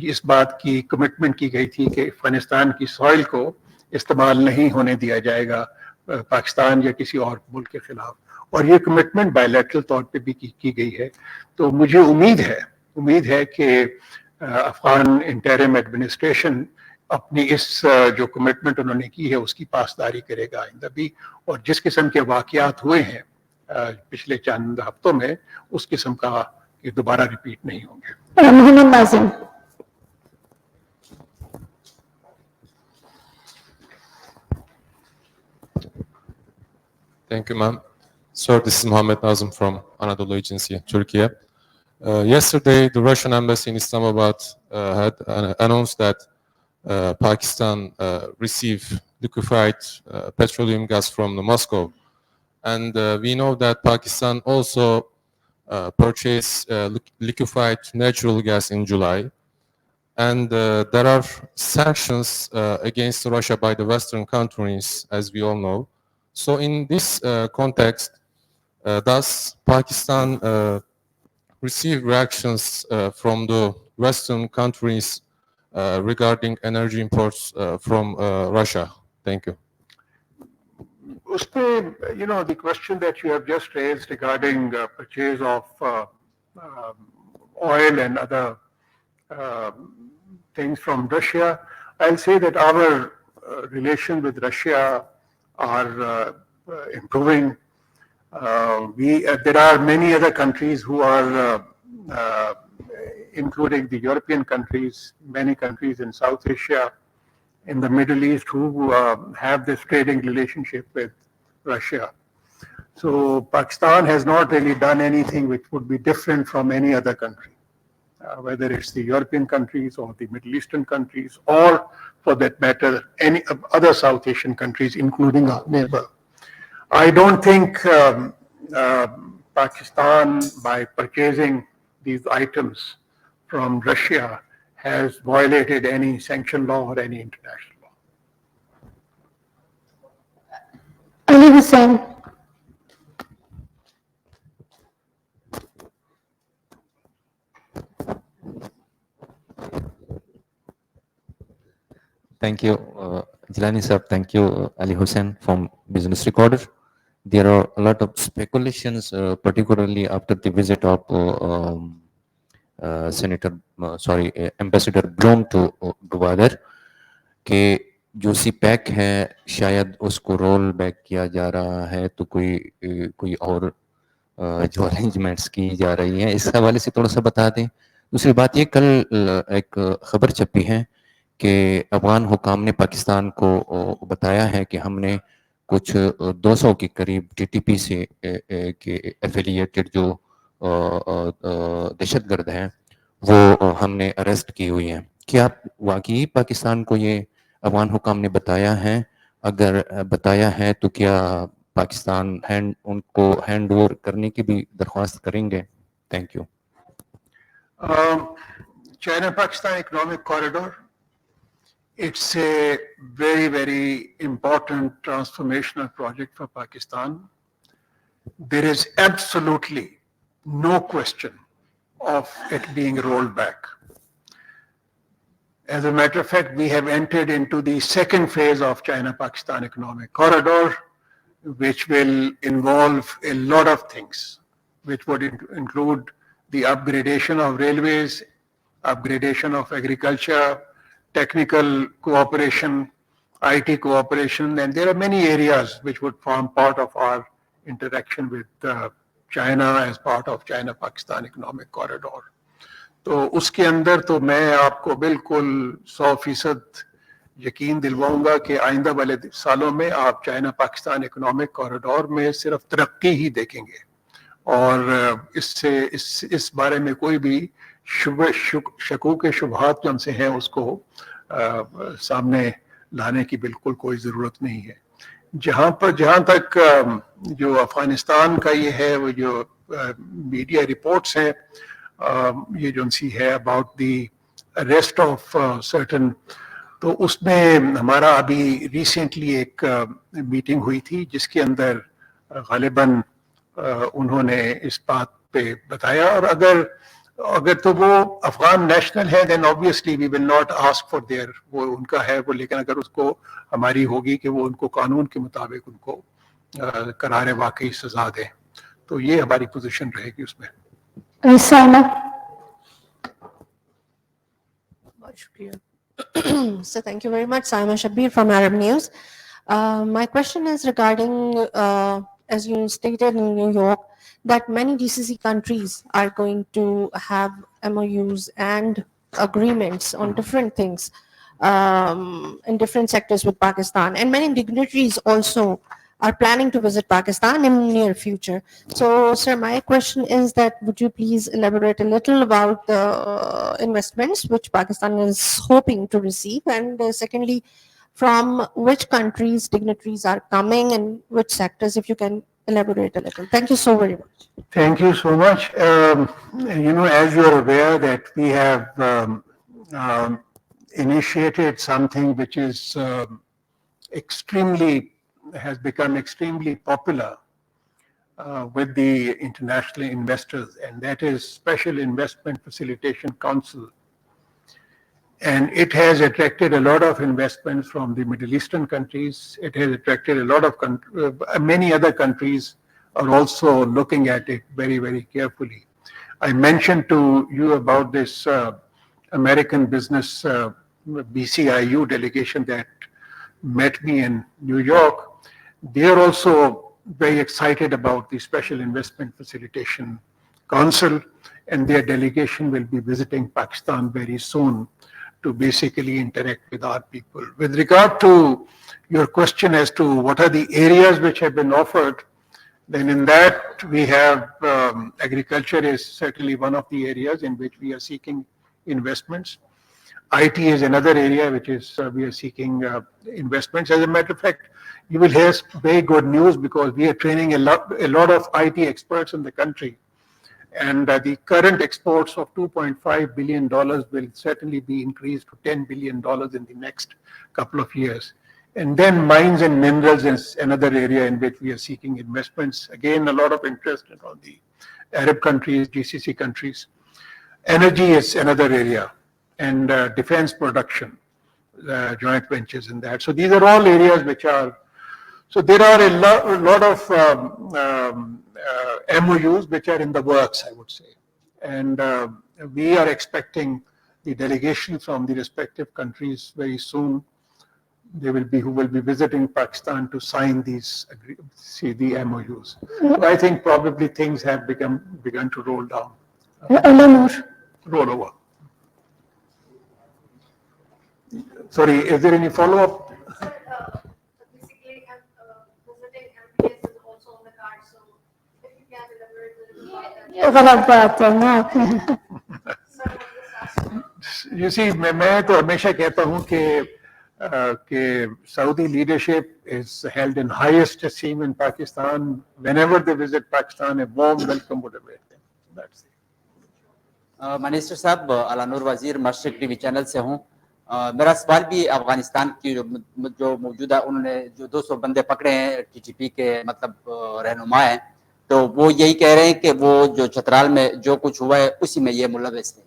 اس بات کی کمٹمنٹ کی گئی تھی کہ افغانستان کی سوائل کو استعمال نہیں ہونے دیا جائے گا پاکستان یا کسی اور ملک کے خلاف. اور یہ کمٹمنٹ بائی لیٹرل طور پہ بھی کی گئی ہے. تو مجھے امید ہے کہ افغان انٹرم ایڈمنسٹریشن اپنی اس جو کمٹمنٹ انہوں نے کی ہے اس کی پاسداری کرے گا آئندہ بھی، اور جس قسم کے واقعات ہوئے ہیں پچھلے چند ہفتوں میں، اس قسم کا یہ دوبارہ ریپیٹ نہیں ہوں گے. Muhammad Nazim. Thank you, ma'am. So this is Mohammed Nazım from Anadolu Agency, Turkey. Yesterday, the Russian embassy in Islamabad had announced that Pakistan received liquefied petroleum gas from Moscow. And we know that Pakistan also purchased liquefied natural gas in July. And there are sanctions against Russia by the Western countries, as we all know. So in this context, does Pakistan receive reactions from the Western countries regarding energy imports from Russia? Thank you. The question that you have just raised regarding purchase of oil and other things from Russia, I'll say that our relations with Russia are improving. There are many other countries who are, including the European countries, many countries in South Asia, in the Middle East, who have this trading relationship with Russia. So Pakistan has not really done anything which would be different from any other country, whether it's the European countries or the Middle Eastern countries, or for that matter, any other South Asian countries, including our neighbor. I don't think Pakistan, by purchasing these items from Russia, has violated any sanction law or any international law. Ali Hussain. Thank you, Jilani sir. Thank you, Ali Hussain from Business Recorder. There are a lot of speculations, particularly after the visit of Ambassador Blum to Gwadar, کہ جو سی pack ہے شاید اس کو roll back کیا جا رہا ہے، تو کوئی اور جو ارینجمنٹس کی جا رہی ہیں، اس حوالے سے تھوڑا سا بتا دیں. دوسری بات یہ، کل ایک خبر چھپی ہے کہ افغان حکام نے پاکستان کو بتایا ہے کہ ہم نے کچھ 200 کے قریب ٹی ٹی پی سے ایفیلیٹڈ جو دہشت گرد ہیں وہ ہم نے اریسٹ کی ہوئی ہیں. کیا واقعی پاکستان کو یہ افغان حکام نے بتایا ہے؟ اگر بتایا ہے تو کیا پاکستان ان کو ہینڈ اوور کرنے کی بھی درخواست کریں گے؟ Thank you. China Pakistan Economic Corridor, it's a very, very important transformational project for Pakistan. There is absolutely no question of it being rolled back. As a matter of fact, we have entered into the second phase of China-Pakistan economic corridor, which will involve a lot of things, which would include the upgradation of railways, upgradation of agriculture, technical cooperation, IT cooperation, and there are many areas which would form part of our interaction with China as part of China-Pakistan economic corridor. तो उसके अंदर तो मैं आपको बिल्कुल 100% यकीन दिलवाऊंगा कि आइंदा वाले सालों में आप चाइना पाकिस्तान इकोनॉमिक कॉरिडोर में सिर्फ तरक्की ही देखेंगे और इससे इस बारे में कोई भी शकूक शुबहात जो हमसे हैं उसको सामने लाने की बिल्कुल कोई ज़रूरत नहीं है. जहाँ तक जो अफगानिस्तान का ये है वो जो मीडिया रिपोर्ट्स हैं ये जो सी है about the arrest of certain, तो उसमें हमारा अभी रिसेंटली एक मीटिंग हुई थी जिसके अंदर गालिबन उन्होंने इस बात पे बताया और अगर तो वो अफगान नेशनल है then obviously we will not ask for there, वो उनका है वो, लेकिन अगर उसको हमारी होगी कि वो उनको कानून के मुताबिक उनको करारे वाकई सजा दें, तो ये हमारी पोजीशन रहेगी उसमें. So thank you very much. Saima Shabir from Arab News. My question is regarding, as you stated in New York, that many GCC countries are going to have MOUs and agreements on different things in different sectors with Pakistan, and many dignitaries also are planning to visit Pakistan in the near future. So, sir, my question is that would you please elaborate a little about the investments which Pakistan is hoping to receive, and secondly, from which countries dignitaries are coming and which sectors, if you can elaborate a little. Thank you so very much. Thank you so much. As you're aware that we have initiated something which is has become extremely popular with the international investors, and that is Special Investment Facilitation Council. And it has attracted a lot of investments from the Middle Eastern countries. It has attracted a lot of many other countries are also looking at it very, very carefully. I mentioned to you about this American business BCIU delegation that met me in New York. They are also very excited about the Special Investment Facilitation Council, and their delegation will be visiting Pakistan very soon to basically interact with our people. With regard to your question as to what are the areas which have been offered, then in that we have agriculture is certainly one of the areas in which we are seeking investments. IT is another area which is we are seeking investments. As a matter of fact, you will hear very good news because we are training a lot of IT experts in the country. And the current exports of $2.5 billion will certainly be increased to $10 billion in the next couple of years. And then mines and minerals is another area in which we are seeking investments. Again, a lot of interest in all the Arab countries, GCC countries. Energy is another area, and defense production, joint ventures in that. So these are all areas which are, so there are a lot of MOUs which are in the works, I would say. And we are expecting the delegation from the respective countries very soon. They will be, who will be visiting Pakistan to sign these, the MOUs. So I think probably things have begun to roll down. Roll over. Sorry, is there any follow-up? Basically, visiting MPS is also on the card, so if you can elaborate a little about that. You see, मैं तो हमेशा कहता हूँ कि Saudi leadership is held in highest esteem in Pakistan. Whenever they visit Pakistan, a warm welcome would await them. That's it. Minister साहब, अलानूर वजीर मशरिक TV channel से हूँ. मेरा सवाल भी अफगानिस्तान की जो मौजूदा उन्होंने जो 200 बंदे पकड़े हैं टीटीपी के मतलब रहनुमा हैं, تو وہ یہی کہہ رہے ہیں کہ وہ جو چترال میں جو کچھ ہوا ہے اسی میں یہ ملوث تھے.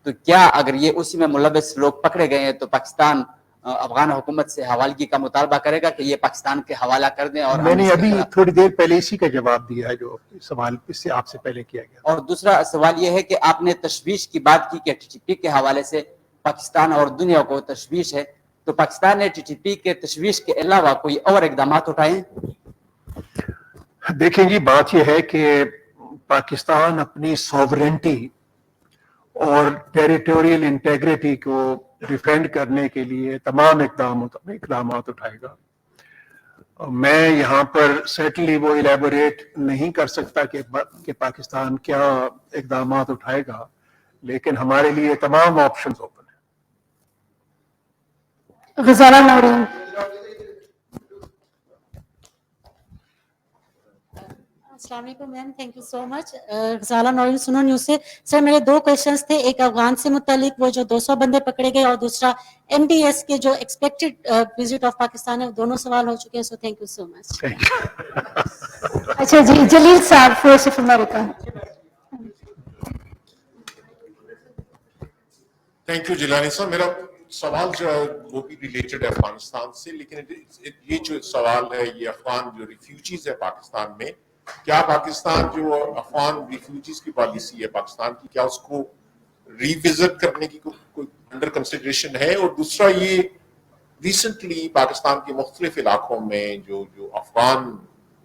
تو کیا اگر یہ اسی میں ملوث لوگ پکڑے گئے ہیں تو پاکستان افغان حکومت سے حوالگی کا مطالبہ کرے گا کہ یہ پاکستان کے حوالہ کر دیں؟ اور میں نے ابھی تھوڑی دیر پہلے اسی کا جواب دیا ہے جو سوال اس سے آپ سے پہلے کیا گیا. اور دوسرا سوال یہ ہے کہ آپ نے تشویش کی بات کی کہ ٹی ٹی پی کے حوالے سے پاکستان اور دنیا کو تشویش ہے, تو پاکستان نے ٹی ٹی پی کے تشویش کے علاوہ کوئی اور اقدامات اٹھائے ہیں؟ دیکھیں جی, بات یہ ہے کہ پاکستان اپنی سوورنٹی اور ٹیریٹوریل انٹیگریٹی کو ڈیفینڈ کرنے کے لیے تمام اقدامات اٹھائے گا. میں یہاں پر سرٹنلی وہ الیبوریٹ نہیں کر سکتا کہ پاکستان کیا اقدامات اٹھائے گا, لیکن ہمارے لیے تمام آپشنز اوپن ہیں. غزالہ نورین. السلام علیکم میم, تھینک یو سو مچ. غزالہ نورین سنو نیوز سے. سر میرے دو کویشچنس تھے, ایک افغان سے متعلق وہ جو 200 بندے پکڑے گئے, اور دوسرا ایم ڈی ایس کے جو ایکسپیکٹڈ وزٹ آف پاکستان ہے. دونوں سوال ہو چکے ہیں, سو تھینک یو سو مچ. اچھا جی, جلیل صاحب voice of America. Thank you Jilani صاحب. میرا سوال جو ہے وہ بھی ریلیٹڈ ہے افغانستان سے, لیکن یہ جو سوال ہے یہ افغان جو ریفیوجیز ہے پاکستان میں, کیا پاکستان جو افغان ریفیوجیز کی پالیسی ہے پاکستان کی, کیا اس کو ری وزٹ کرنے کی کوئی انڈر کنسیڈریشن ہے؟ اور دوسرا یہ ریسنٹلی پاکستان کے مختلف علاقوں میں جو افغان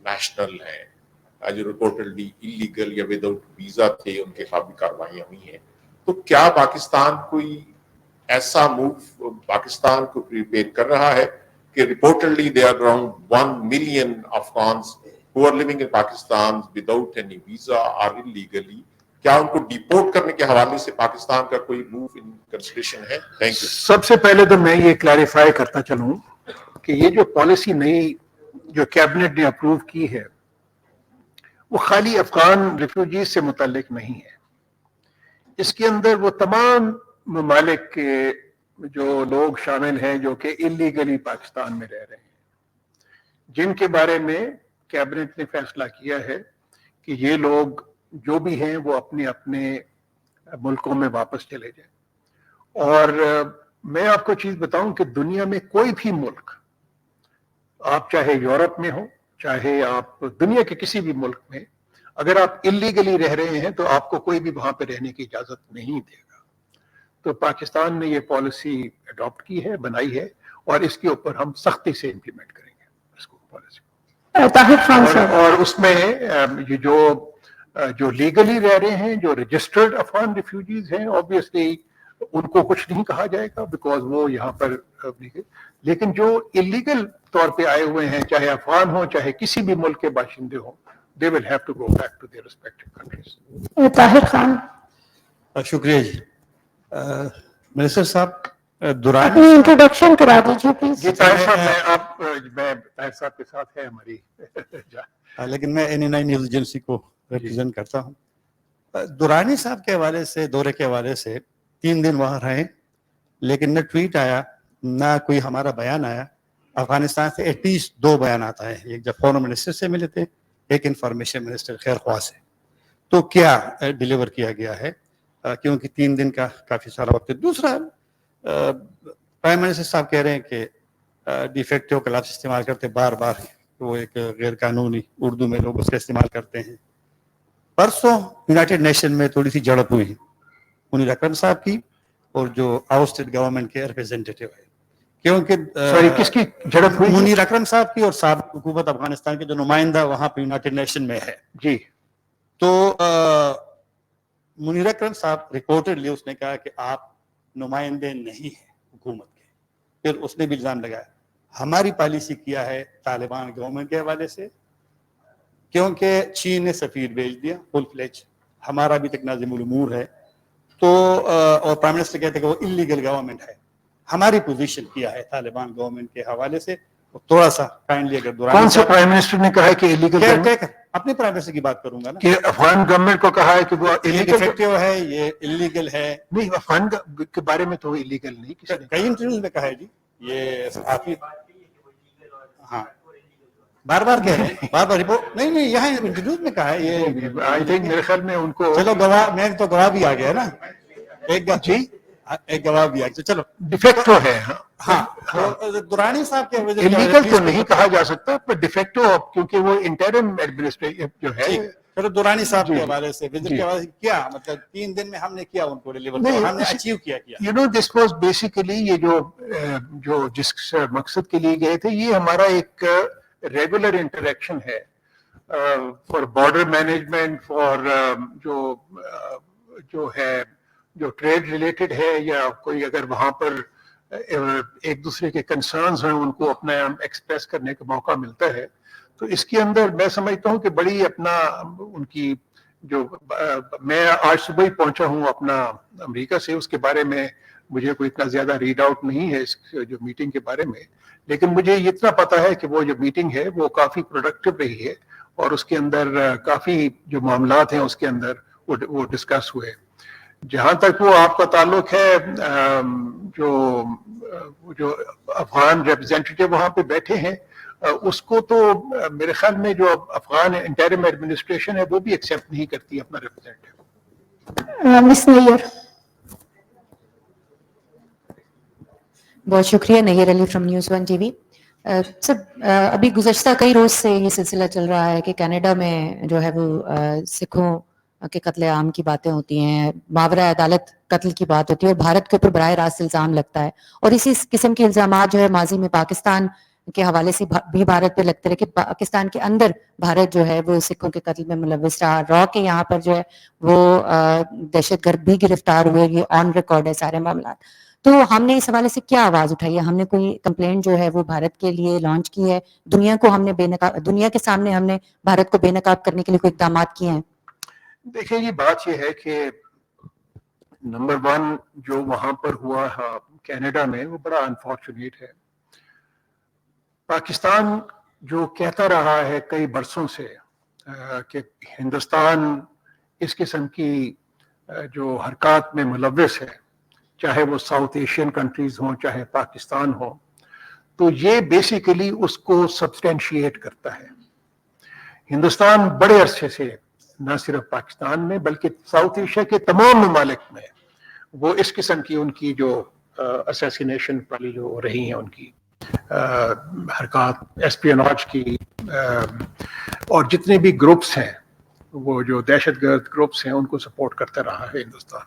نیشنل ہیں جو رپورٹڈلی انلیگل یا وداؤٹ ویزا تھے, ان کے خلاف بھی کارروائیاں ہوئی ہیں, تو کیا پاکستان کوئی ایسا موو پاکستان کو پریپیئر کر رہا ہے کہ reportedly they are around 1 million Afghans who are living in Pakistan without any visa or illegally, کیا ان کو ڈیپورٹ کرنے کے حوالے سے پاکستان کا کوئی موو ان کنسیڈریشن ہے؟ Thank you. سب سے پہلے تو میں یہ کلیریفائی کرتا چلوں کہ یہ جو پالیسی نئی جو کیبنٹ نے اپروو کی ہے وہ خالی افغان ریفیوجیز سے متعلق نہیں ہے. اس کے اندر وہ تمام ممالک کے جو لوگ شامل ہیں جو کہ انلیگلی پاکستان میں رہ رہے ہیں, جن کے بارے میں کیبنٹ نے فیصلہ کیا ہے کہ یہ لوگ جو بھی ہیں وہ اپنے اپنے ملکوں میں واپس چلے جائیں. اور میں آپ کو چیز بتاؤں کہ دنیا میں کوئی بھی ملک, آپ چاہے یورپ میں ہو چاہے آپ دنیا کے کسی بھی ملک میں, اگر آپ انلیگلی رہ رہے ہیں تو آپ کو کوئی بھی وہاں پہ رہنے کی اجازت نہیں دے گا. تو پاکستان نے یہ پالیسی اڈاپٹ کی ہے, بنائی ہے, اور اس کے اوپر ہم سختی سے امپلیمنٹ کریں گے اس کو پالیسی. اور اس میں یہ جو لیگلی رہ رہے ہیں, جو رجسٹرڈ افغان ریفیوجیز ہیں, obviously ان کو کچھ نہیں کہا جائے گا بیکاز وہ یہاں پر, لیکن جو انلیگل طور پہ آئے ہوئے ہیں چاہے افغان ہوں چاہے کسی بھی ملک کے باشندے ہوں, they will have to go back to their respective countries. Tahir Khan. شکریہ جی. منسٹر صاحب اپنی انٹروڈکشن کرا دیجیے پلیز. جی طاہر صاحب, میں طاہر صاحب کے ساتھ ہے ہماری, لیکن میں NNI نیوز ایجنسی کو ریپرزینٹ کرتا ہوں. دورانی صاحب کے حوالے سے, دورے کے حوالے سے 3 دن وہاں رہے, لیکن نہ ٹویٹ آیا نہ کوئی ہمارا بیان آیا. افغانستان سے ایٹ لیسٹ 2 بیانات آئے, ایک جب فورن منسٹر سے ملے تھے, ایک انفارمیشن منسٹر خیر خواہ سے. تو کیا ڈیلیور کیا گیا ہے, کیونکہ 3 دن کا کافی سارا وقت ہے. دوسرا پرائم منسٹر صاحب کہہ رہے ہیں کہ ڈیفیکٹو کا لفظ استعمال کرتے بار بار, وہ ایک غیر قانونی اردو میں لوگ اس کا استعمال کرتے ہیں. پرسوں یونائٹڈ نیشن میں تھوڑی سی جھڑپ ہوئی منیر اکرم صاحب کی اور جو آؤٹسٹیڈ گورنمنٹ کے ریپرزینٹیٹیو ہے, کیونکہ کس کی جھڑپ ہوئی؟ منیر اکرم صاحب کی اور سابق حکومت افغانستان کے جو نمائندہ وہاں پہ یونائٹڈ نیشن میں ہے. جی. تو منیر اکرم صاحب ریپورٹڈلی اس نے کہا کہ آپ نمائندے نہیں ہیں حکومت کے. پھر اس نے بھی الزام لگایا ہماری پالیسی کیا ہے طالبان گورنمنٹ کے حوالے سے, کیونکہ چین نے سفیر بھیج دیا فل فلیج, ہمارا بھی تک ناظم الامور ہے. تو اور پرائم منسٹر کہتے ہیں کہ وہ انلیگل گورنمنٹ ہے. ہماری پوزیشن کیا ہے طالبان گورنمنٹ کے حوالے سے, تھوڑا سا کائنڈلی اگر کون سے پرائم منسٹر نے کہا ہے کہ انلیگل؟ اپنے پرائم منسٹر کی بات کروں گا نا, کہ افغان گورنمنٹ کو کہا ہے کہ وہ ڈیفیکٹو ہے, یہ انلیگل ہے. نہیں, افغان کے بارے میں تو انلیگل نہیں کسی نے, کئی انٹرویوز میں کہا ہے جی. یہ آپ ہی, ہاں बार बार कह रहे हैं, बार बार रिपोर्ट नहीं नहीं यहाँ इंटरव्यूज में कहा है ये. आई थिंक मेरे ख्याल में उनको चलो गवाह, मैं तो गवाह भी आ गया ना, एक गवाह भी आ गया. चलो डिफेक्टो है. हाँ, तो दुरानी साहब के वजह से इलीगल तो नहीं कहा जा सकता, पर डिफेक्टो, क्योंकि वो इंटरिम एडमिनिस्ट्रेटिव जो है. चलो दुरानी साहब के हवाले से, विजिट के हवाले से क्या मतलब 3 दिन में हमने किया उनको डिलीवर, तो हमने अचीव किया. You know this was basically ये जो जिस मकसद के लिए गए थे, ये हमारा एक रेगुलर इंटरेक्शन है फॉर बॉर्डर मैनेजमेंट, फॉर जो है जो ट्रेड रिलेटेड है, या कोई अगर वहां पर एक दूसरे के कंसर्न्स हैं उनको अपना एक्सप्रेस करने का मौका मिलता है. तो इसके अंदर मैं समझता हूं कि बड़ी अपना उनकी जो मैं आज सुबह ही पहुंचा हूं अपना अमेरिका से, उसके बारे में मुझे कोई इतना ज्यादा रीड आउट नहीं है इस जो मीटिंग के बारे में, लेकिन मुझे इतना पता है कि वो जो मीटिंग है वो काफी प्रोडक्टिव रही है, और उसके अंदर काफी जो मामलात हैं उसके अंदर वो डिस्कस हुए. जहां तक वो आपका ताल्लुक है, जो अफगान रिप्रेजेंटेटिव वहां पे बैठे हैं, उसको तो मेरे ख्याल में जो अफगान इंटरिम एडमिनिस्ट्रेशन है वो भी एक्सेप्ट नहीं करती अपना रिप्रेजेंटेटिव. मिस नैयर. बहुत शुक्रिया. Nayyar Ali from news 1 TV. Sir, अभी गुज़श्ता कई रोज़ से ये सिलसिला चल रहा है कि कनाडा में जो है वो सिखों के कत्ले आम की बातें होती हैं, मावरा अदालत कत्ल की बात होती है, और भारत के ऊपर बराह रास्त इल्ज़ाम लगता है, और इसी किस्म के इल्ज़ाम जो है माजी में पाकिस्तान के हवाले से भी भारत पे लगते रहे कि पाकिस्तान के अंदर भारत जो है वो सिखों के कत्ल में मुलव्विस रहा. रॉ के यहाँ पर जो है वो दहशतगर्द भी गिरफ्तार हुए, ये ऑन रिकॉर्ड है सारे मामला. तो हमने इस हवाले से क्या आवाज उठाई है? हमने कोई कंप्लेंट जो है वो भारत के लिए लॉन्च की है? दुनिया को हमने दुनिया के सामने हमने भारत को बेनकाब करने के लिए कोई इकदाम किए हैं? देखिए, ये बात ये है कि नंबर 1 जो वहां पर हुआ कनाडा में, वो बड़ा अनफॉर्चुनेट है. पाकिस्तान जो कहता रहा है कई बरसों से कि हिंदुस्तान इस किस्म की जो हरकत में मुलव्विस है, चाहे वो साउथ एशियन कंट्रीज हों चाहे पाकिस्तान हो, तो ये बेसिकली उसको सब्सटेंशिएट करता है. हिंदुस्तान बड़े अरसे से न सिर्फ पाकिस्तान में बल्कि साउथ एशिया के तमाम ममालिक में वो इस किस्म की उनकी जो असैसिनेशन वाली जो रही हैं उनकी हरकत, एस्पियोनाज की, और जितने भी ग्रुप्स हैं वो जो दहशतगर्द ग्रुप्स हैं उनको सपोर्ट करता रहा है हिंदुस्तान.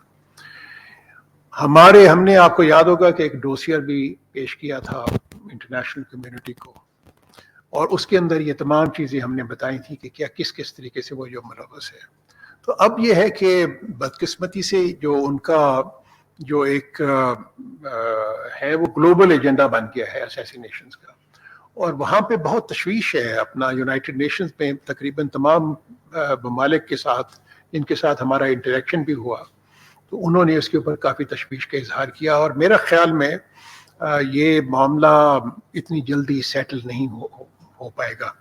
हमने आपको याद होगा कि एक डोसियर भी पेश किया था इंटरनेशनल कम्युनिटी को, और उसके अंदर ये तमाम चीज़ें हमने बताई थी कि क्या किस किस तरीके से वो जो मुलव्वस है. तो अब ये है कि बदकिस्मती से जो उनका जो एक है वो ग्लोबल एजेंडा बन गया है असैसिनेशंस का, और वहाँ पे बहुत तशवीश है. अपना यूनाइटेड नेशंस में तकरीबन तमाम ममालिक के साथ जिनके साथ हमारा इंटरेक्शन भी हुआ, तो उन्होंने इसके ऊपर काफ़ी तशवीश का इजहार किया, और मेरा ख्याल में ये मामला इतनी जल्दी सेटल नहीं हो पाएगा.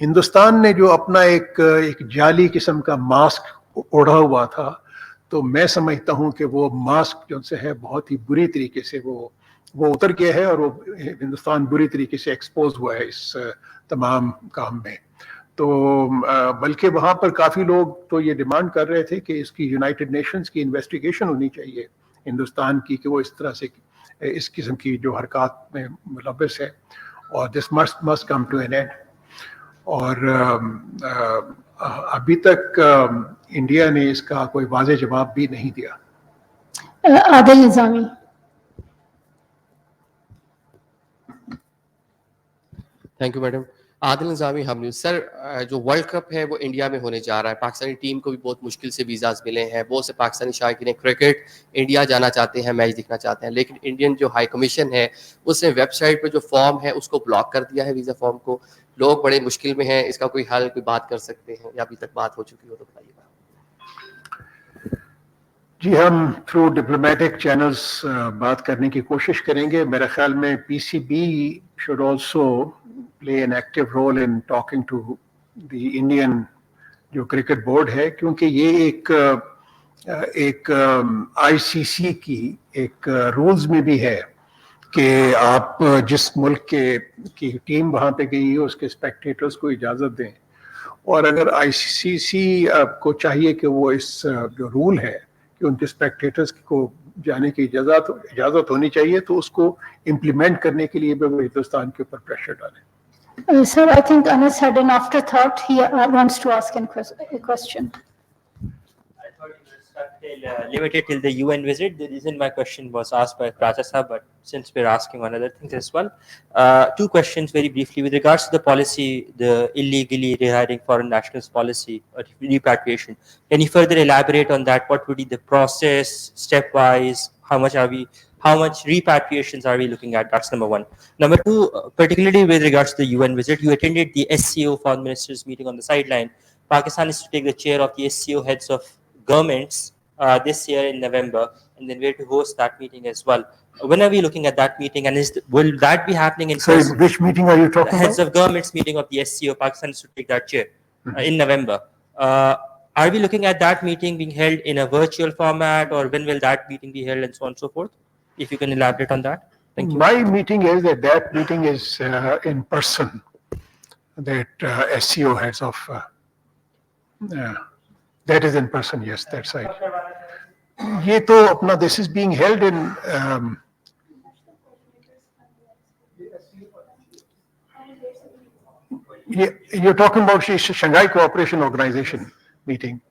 हिंदुस्तान ने जो अपना एक जाली किस्म का मास्क ओढ़ा हुआ था, तो मैं समझता हूं कि वो मास्क जो से है बहुत ही बुरी तरीके से वो उतर गया है, और वो हिंदुस्तान बुरी तरीके से एक्सपोज हुआ है इस तमाम काम में. तो बल्कि वहाँ पर काफ़ी लोग तो ये डिमांड कर रहे थे कि इसकी यूनाइटेड नेशंस की इन्वेस्टिगेशन होनी चाहिए हिंदुस्तान की, कि वो इस तरह से इस किस्म की जो हरकत में मुलव्विस है, और this must come to an end. और अभी तक इंडिया ने इसका कोई वाज़ेह जवाब भी नहीं दिया. Adil Nizami. Thank you madam. Adil Nizami, हम न्यूज़. सर, जो वर्ल्ड कप है वो इंडिया में होने जा रहा है. पाकिस्तानी टीम को भी बहुत मुश्किल से वीज़ास मिले हैं. बहुत से पाकिस्तानी शायकीन क्रिकेट इंडिया जाना चाहते हैं, मैच देखना चाहते हैं, लेकिन इंडियन जो हाई कमीशन है उसने वेबसाइट पे जो फॉर्म है उसको ब्लॉक कर दिया है, वीज़ा फॉर्म को. लोग बड़े मुश्किल में हैं. इसका कोई हल, कोई बात कर सकते हैं, या अभी तक बात हो चुकी हो तो बताइएगा. जी, हम थ्रू डिप्लोमेटिक चैनल्स बात करने की कोशिश करेंगे. मेरे ख्याल में PCB should also play an active role in talking to the Indian जो क्रिकेट बोर्ड है, क्योंकि ये एक आईसीसी की एक रूल्स में भी है کہ آپ جس ملک کی ٹیم وہاں پہ گئی ہے اس کے اسپیکٹیٹرز کو اجازت دیں, اور اگر آئی سی سی کو چاہیے کہ وہ اس جو رول ہے کہ ان کے اسپیکٹیٹرز کو جانے کی اجازت ہونی چاہیے, تو اس کو امپلیمنٹ کرنے کے لیے بھی وہ ہندوستان کے اوپر پریشر ڈالیں. Sir, I think Anas had an afterthought. He wants to ask a question. I thought it was stuck limited till the UN visit. The reason my question was asked by Pracha Sahab, but since we're asking on other things as well, two questions very briefly with regards to the policy, the illegally rehiring foreign nationals policy or repatriation. Can you further elaborate on that? What would be the process, stepwise? How much repatriations are we looking at? That's number one. Number two, particularly with regards to the UN visit, you attended the SCO foreign ministers meeting on the sideline. Pakistan is to take the chair of the SCO heads of governments this year in November, and then we're to host that meeting as well. When are we looking at that meeting, and will that be happening in Sorry, which meeting are you talking the heads about? of governments meeting of the SCO? Pakistan is to take that chair in November. Are we looking at that meeting being held in a virtual format, or when will that meeting be held, and so on and so forth? If you can elaborate on that. Thank you. My meeting is that meeting is in person. That SCO heads of that is in person. Yes, that's right. یہ تو اپنا this is being held in you're talking about Shanghai Cooperation Organization meeting.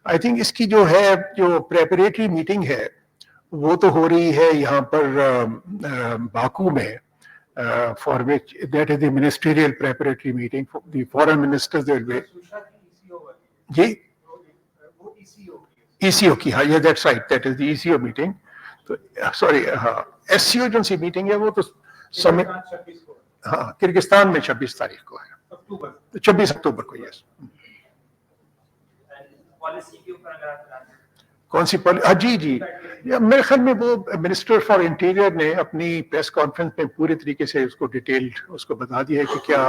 I think اس کی جو ہے جو preparatory meeting ہے وہ تو ہو رہی ہے یہاں پر باکو میں, for which that is the ministerial preparatory meeting for the foreign ministers. There will be جی ECO کی, ہاں yeah, that's right, that is the ECO meeting. تو sorry SCO جو سی meeting ہے وہ تو سمٹ ہاں کرگستان میں 26 تاریخ کو ہے, 26 اکتوبر کو. یس. کون سی جی میرے خیال میں وہ منسٹر فار انٹیریئر نے اپنی پریس کانفرنس میں پورے طریقے سے اس کو ڈیٹیلڈ اس کو بتا دیا ہے کہ کیا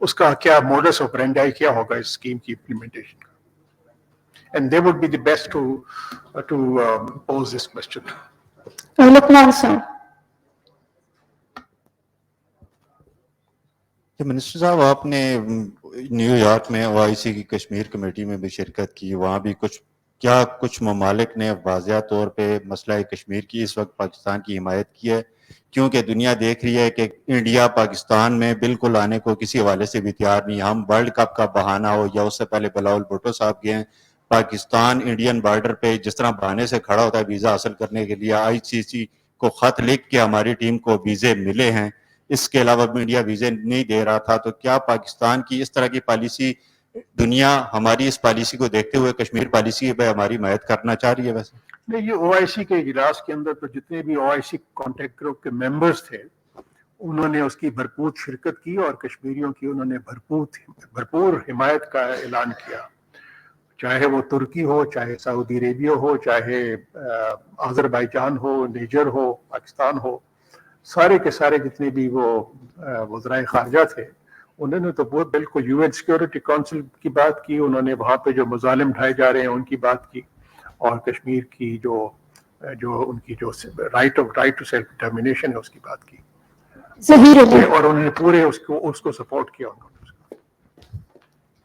اس کا کیا موڈس آپرینڈی کیا ہوگا اس اسکیم کی امپلیمنٹیشن کا. And they would be the best to pose this question. Lukman sir. Minister صاحب, آپ نے نیو یارک میں OIC کی کشمیر کمیٹی میں بھی شرکت کی, وہاں بھی کچھ ممالک نے واضح طور پہ مسئلہ کشمیر کی اس وقت پاکستان کی حمایت کی ہے, کیونکہ دنیا دیکھ رہی ہے کہ انڈیا پاکستان میں بالکل آنے کو کسی حوالے سے بھی تیار نہیں. ہم ورلڈ کپ کا بہانہ ہو یا اس سے پہلے بلاول بھٹو صاحب گئے ہیں پاکستان انڈین بارڈر پہ جس طرح بہانے سے کھڑا ہوتا ہے ویزا حاصل کرنے کے لیے, ICC کو خط لکھ کے ہماری ٹیم کو ویزے ملے ہیں, اس کے علاوہ انڈیا ویزے نہیں دے رہا تھا. تو کیا پاکستان کی اس طرح کی پالیسی, دنیا ہماری اس پالیسی کو دیکھتے ہوئے کشمیر پالیسی پہ ہماری حمایت کرنا چاہ رہی ہے؟ ویسے نہیں, یہ OIC کے اجلاس کے اندر تو جتنے بھی OIC کانٹیکٹ گروپ کے ممبرز تھے انہوں نے اس کی بھرپور شرکت کی اور کشمیریوں کی انہوں نے بھرپور حمایت کا اعلان کیا, چاہے وہ ترکی ہو, چاہے سعودی عربیہ ہو, چاہے آذربائیجان ہو, نیجر ہو, پاکستان ہو, سارے کے سارے جتنے بھی وہ وزرائے خارجہ تھے انہوں نے تو بہت بالکل UN سیکورٹی کونسل کی بات کی, انہوں نے وہاں پہ جو مظالم ڈھائے جا رہے ہیں ان کی بات کی, اور کشمیر کی جو ان کی جو رائٹ ٹو سیلف ڈٹرمنیشن ہے اس کی بات کی, ظہیر علی, اور انہوں نے پورے اس کو سپورٹ کیا.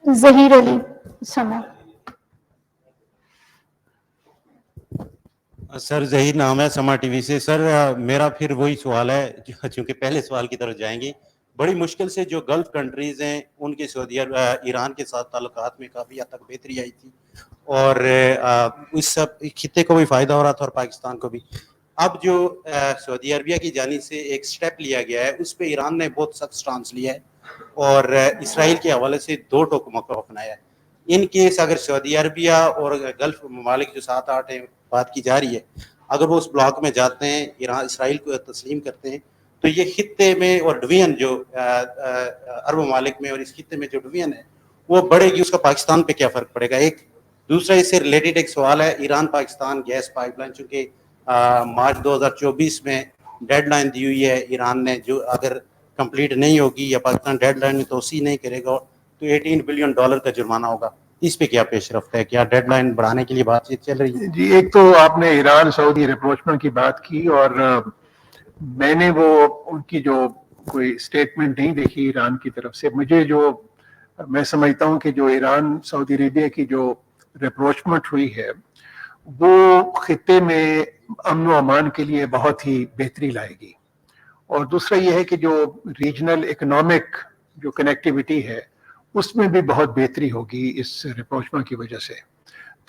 ظہیر علی سما. سر ظہیر نام ہے, سما ٹی وی سے. سر میرا پھر وہی سوال ہے, چونکہ پہلے سوال کی طرف جائیں گے. بڑی مشکل سے جو گلف کنٹریز ہیں ان کے سعودی ایران کے ساتھ تعلقات میں کافی حد تک بہتری آئی تھی, اور اس سب خطے کو بھی فائدہ ہو رہا تھا اور پاکستان کو بھی. اب جو سعودی عربیہ کی جانب سے ایک سٹیپ لیا گیا ہے اس پہ ایران نے بہت سخت سٹانس لیا ہے اور اسرائیل کے حوالے سے دو ٹوک موقع اپنایا ہے. ان کیس اگر سعودی عربیہ اور گلف ممالک جو 7-8 ہیں بات کی جا رہی ہے, اگر وہ اس بلاک میں جاتے ہیں, ایران اسرائیل کو تسلیم کرتے ہیں, تو یہ خطے میں اور ڈویژن جو عرب ممالک میں اور اس خطے میں جو ڈویژن ہے وہ بڑھے گی, اس کا پاکستان پہ کیا فرق پڑے گا؟ ایک دوسرا اس سے ریلیٹڈ ایک سوال ہے, Iran Pakistan gas pipeline, چونکہ مارچ 2024 میں ڈیڈ لائن دی ہوئی ہے ایران نے, جو اگر کمپلیٹ نہیں ہوگی یا پاکستان ڈیڈ لائن میں توسیع نہیں کرے گا تو $18 بلین کا جرمانہ ہوگا. اس پہ کیا پیش رفت ہے؟ کیا ڈیڈ لائن بڑھانے کے لیے بات چیت چل رہی ہے؟ جی, ایک تو آپ نے ایران سعودی ریپروچمنٹ کی بات کی, اور मैंने वो उनकी जो कोई स्टेटमेंट नहीं देखी ईरान की तरफ से. मुझे जो मैं समझता हूं कि जो ईरान सऊदी अरेबिया की जो रिप्रोचमेंट हुई है वो खित्ते में अमन व अमान के लिए बहुत ही बेहतरी लाएगी. और दूसरा ये है कि जो रीजनल इकोनॉमिक जो कनेक्टिविटी है उसमें भी बहुत बेहतरी होगी इस रिप्रोचमेंट की वजह से.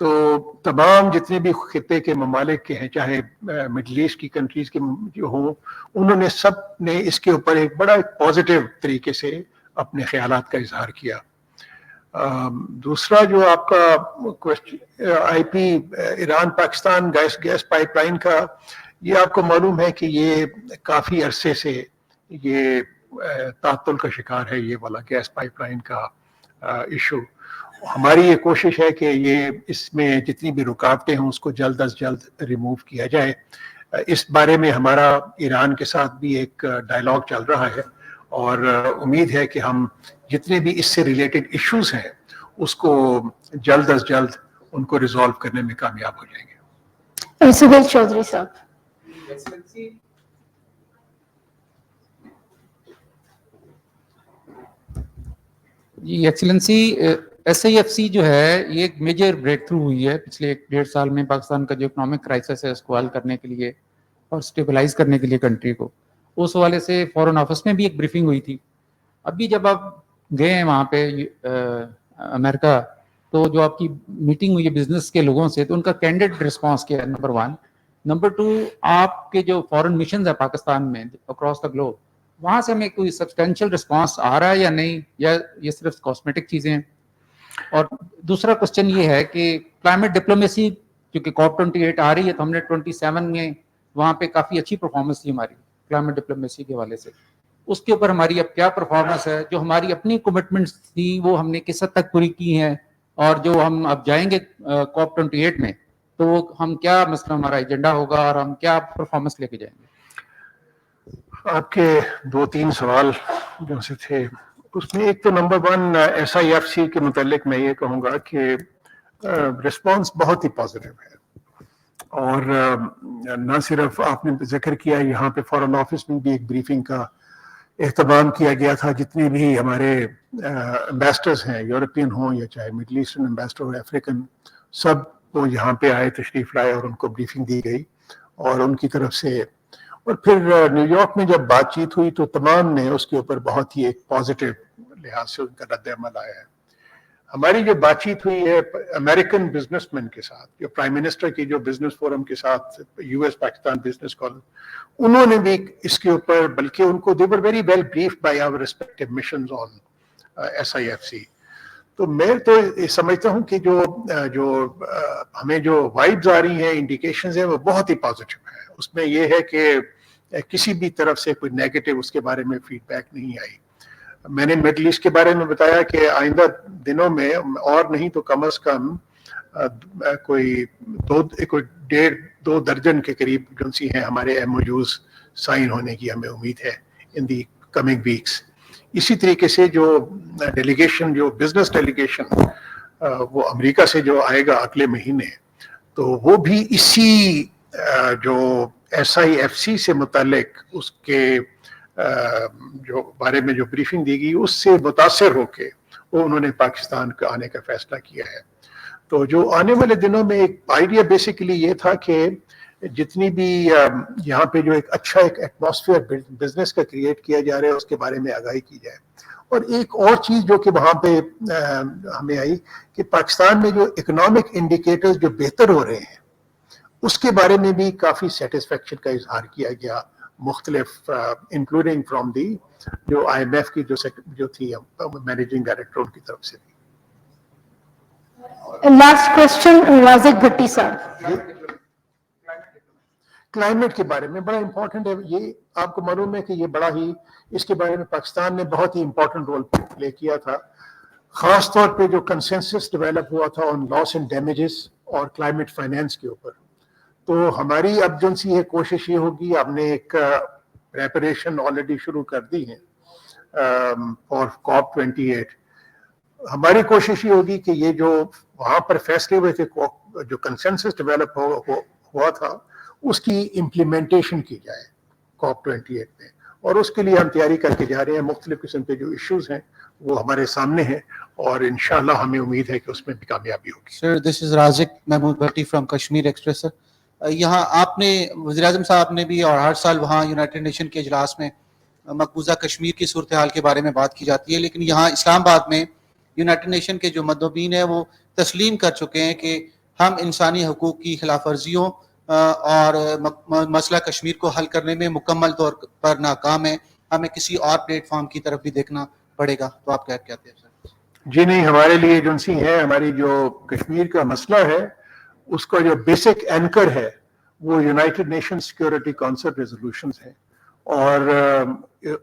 तो तमाम जितने भी खित्ते के ममालिक के हैं, चाहे मिडल ईस्ट की कंट्रीज के जो हों, उन्होंने सब ने इसके ऊपर एक बड़ा पॉजिटिव तरीके से अपने ख्यालात का इजहार किया. दूसरा जो आपका question IP Iran Pakistan gas pipeline का, ये आपको मालूम है कि ये काफ़ी अरसे से ये तातुल का शिकार है, ये वाला गैस पाइपलाइन का इशू. हमारी ये कोशिश है कि ये इसमें जितनी भी रुकावटें हैं उसको जल्द अज जल्द रिमूव किया जाए. इस बारे में हमारा ईरान के साथ भी एक डायलॉग चल रहा है और उम्मीद है कि हम जितने भी इससे रिलेटेड इश्यूज हैं उसको जल्द अज जल्द उनको रिजॉल्व करने में कामयाब हो जाएंगे. सुहेल चौधरी साहब. जी एक्सीलेंसी, SIFC जो है ये एक मेजर ब्रेक थ्रू हुई है पिछले 1-1.5 साल में पाकिस्तान का जो इकोनॉमिक क्राइसिस है उसको हल करने के लिए और स्टेबलाइज करने के लिए कंट्री को. उस हवाले से फॉरेन ऑफिस में भी एक ब्रीफिंग हुई थी. अभी जब आप गए हैं वहाँ पे अमेरिका, तो जो आपकी मीटिंग हुई है बिजनेस के लोगों से, तो उनका कैंडिड रिस्पॉन्स क्या है, नंबर 1. नंबर 2, आपके जो फॉरेन मिशन है पाकिस्तान में अक्रॉस द ग्लोब, वहाँ से हमें कोई सब्सटेंशियल रिस्पॉन्स आ रहा है या नहीं, या ये सिर्फ कॉस्मेटिक चीज़ें हैं. और दूसरा क्वेश्चन ये है कि क्लाइमेट डिप्लोमेसी क्योंकि COP28 आ रही है, तो हमने 27 में वहाँ पे काफ़ी अच्छी परफॉर्मेंस थी हमारी क्लाइमेट डिप्लोमेसी के हवाले से. उसके ऊपर हमारी अब क्या परफॉर्मेंस है, जो हमारी अपनी कमिटमेंट्स थी वो हमने किस हद तक पूरी की हैं, और जो हम अब जाएंगे COP28 में तो वो हम क्या मतलब हमारा एजेंडा होगा और हम क्या परफॉर्मेंस लेके जाएंगे. आपके 2-3 सवाल जो से थे उसमें एक तो नंबर 1 SIFC के मुतालिक मैं ये कहूँगा कि रिस्पांस बहुत ही पॉजिटिव है. और ना सिर्फ आपने जिक्र किया, यहाँ पे फॉरेन ऑफिस में भी एक ब्रीफिंग का एहतमाम किया गया था. जितने भी हमारे एम्बेसडर्स हैं, यूरोपियन हों या चाहे मिडल ईस्टर्न एम्बेसडर हो, अफ्रीकन, सब वो यहाँ पे आए, तशरीफ लाए और उनको ब्रीफिंग दी गई. और उनकी तरफ से और फिर न्यूयॉर्क में जब बातचीत हुई तो तमाम ने उसके ऊपर बहुत ही एक पॉजिटिव लिहाज से उनका रद्द-ए-अमल आया है. हमारी जो बातचीत हुई है अमेरिकन बिजनेसमैन के साथ, जो प्राइम मिनिस्टर की जो बिजनेस फोरम के साथ US पाकिस्तान बिजनेस कॉल, उन्होंने भी इसके ऊपर, बल्कि उनको they were very well briefed by our respective missions on SIFC. तो मैं तो समझता हूँ कि हमें जो वाइब्स आ रही हैं, इंडिकेशंस हैं, वो बहुत ही पॉजिटिव है. उसमें ये है कि किसी भी तरफ से कोई नेगेटिव उसके बारे में फीडबैक नहीं आई. मैंने मिडल ईस्ट के बारे में बताया कि आइंदा दिनों में और नहीं तो कम से कम कोई 1.5-2 दर्जन के करीब जो सी हैं हमारे MOUs साइन होने की हमें उम्मीद है इन दी कमिंग वीक्स. इसी तरीके से जो डेलीगेशन, जो बिजनेस डेलीगेशन वो अमेरिका से जो आएगा अगले महीने, तो वो भी इसी जो SIFC से मुतालिक उसके जो बारे में जो ब्रीफिंग दी गई उससे मुतासिर होके वो उन्होंने पाकिस्तान का आने का फैसला किया है. तो जो आने वाले दिनों में एक आइडिया बेसिकली ये था कि जितनी भी यहाँ पे जो एक अच्छा एक एटमॉस्फेयर बिजनेस का क्रिएट किया जा रहा है उसके बारे में आगाही की जाए. और एक और चीज़ जो कि वहाँ पे हमें आई कि पाकिस्तान में जो इकोनॉमिक इंडिकेटर्स जो बेहतर हो रहे हैं उसके बारे में भी काफ़ी सेटिस्फेक्शन का इजहार किया गया, मुख्तलिफ इंक्लूडिंग फ्रॉम दी जो IMF की जो थी मैनेजिंग डायरेक्टर उनकी तरफ से भी. लास्ट क्वेश्चन वाजिक भट्टी साहब. क्लाइमेट के बारे में बड़ा इंपॉर्टेंट है. ये आपको मालूम है कि ये बड़ा ही, इसके बारे में पाकिस्तान ने बहुत ही इंपॉर्टेंट रोल प्ले किया था. खास तौर पे जो कंसेंसस डेवलप हुआ था ऑन लॉस एंड डैमेजेस और क्लाइमेट फाइनेंस के ऊपर. तो हमारी अब जो सी है कोशिश ये होगी, हमने एक प्रेपरेशन ऑलरेडी शुरू कर दी है फॉर COP28. हमारी कोशिश ये होगी कि ये जो वहाँ पर फैसले हुए थे, जो कंसेंसस डेवलप हुआ था, उसकी इम्प्लीमेंटेशन की जाए COP28 में, और उसके लिए हम तैयारी करके जा रहे हैं. मुख्तलिफ किस्म के जो इश्यूज हैं वो हमारे सामने हैं और इंशाल्लाह हमें उम्मीद है कि उसमें भी कामयाबी होगी. Sir, this is Raziq Mahmood Bhatti from Kashmir Express. यहाँ आपने वज़ीर-ए-आज़म साहब ने भी, और हर साल वहाँ यूनाइटेड नेशन के इजलास में मकबूजा कश्मीर की सूरत हाल के बारे में बात की जाती है, लेकिन यहाँ इस्लामाबाद में यूनाइटेड नेशन के जो मदबीन है वो तस्लीम कर चुके हैं कि हम इंसानी हकूक़ की खिलाफ वर्जियों और मसला कश्मीर को हल करने में मुकम्मल तौर पर नाकाम है. हमें किसी और प्लेटफॉर्म की तरफ भी देखना पड़ेगा. तो आप क्या कहते हैं सर? जी नहीं, हमारे लिए जो सी है, हमारी जो कश्मीर का मसला है उसका जो बेसिक एंकर है वो United nation security council resolutions है, और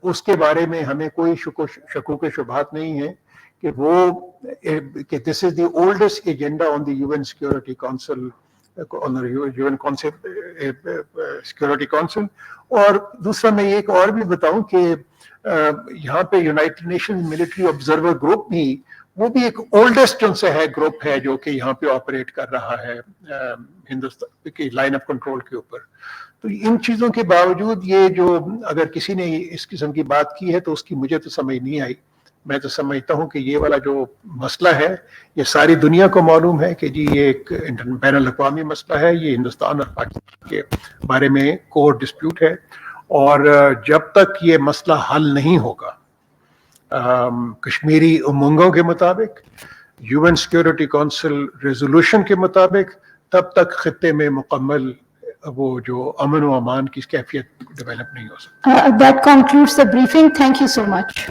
उसके बारे में हमें कोई शकूक शुबहात नहीं है कि वो कि this is the oldest agenda on the UN security council, on the UN security council. और दूसरा मैं एक और भी बताऊं कि यहाँ पे United nation military observer group भी, वो भी एक ओल्डेस्ट उनसे है ग्रुप है जो कि यहाँ पे ऑपरेट कर रहा है हिंदुस्तान की लाइन ऑफ कंट्रोल के ऊपर. तो इन चीज़ों के बावजूद ये जो अगर किसी ने इस किस्म की बात की है तो उसकी मुझे तो समझ नहीं आई. मैं तो समझता हूँ कि ये वाला जो मसला है ये सारी दुनिया को मालूम है कि जी ये एक बैनुल-अक़वामी मसला है, ये हिंदुस्तान और पाकिस्तान के बारे में कोर डिस्प्यूट है, और जब तक ये मसला हल नहीं होगा कश्मीरी उमंगों के मुताबिक, यूएन सिक्योरिटी काउंसिल रेजोल्यूशन के मुताबिक, तब तक खित्ते में मुकम्मल वो जो अमन व अमान की कैफियत डेवलप नहीं हो सकती. That concludes the briefing. Thank you so much.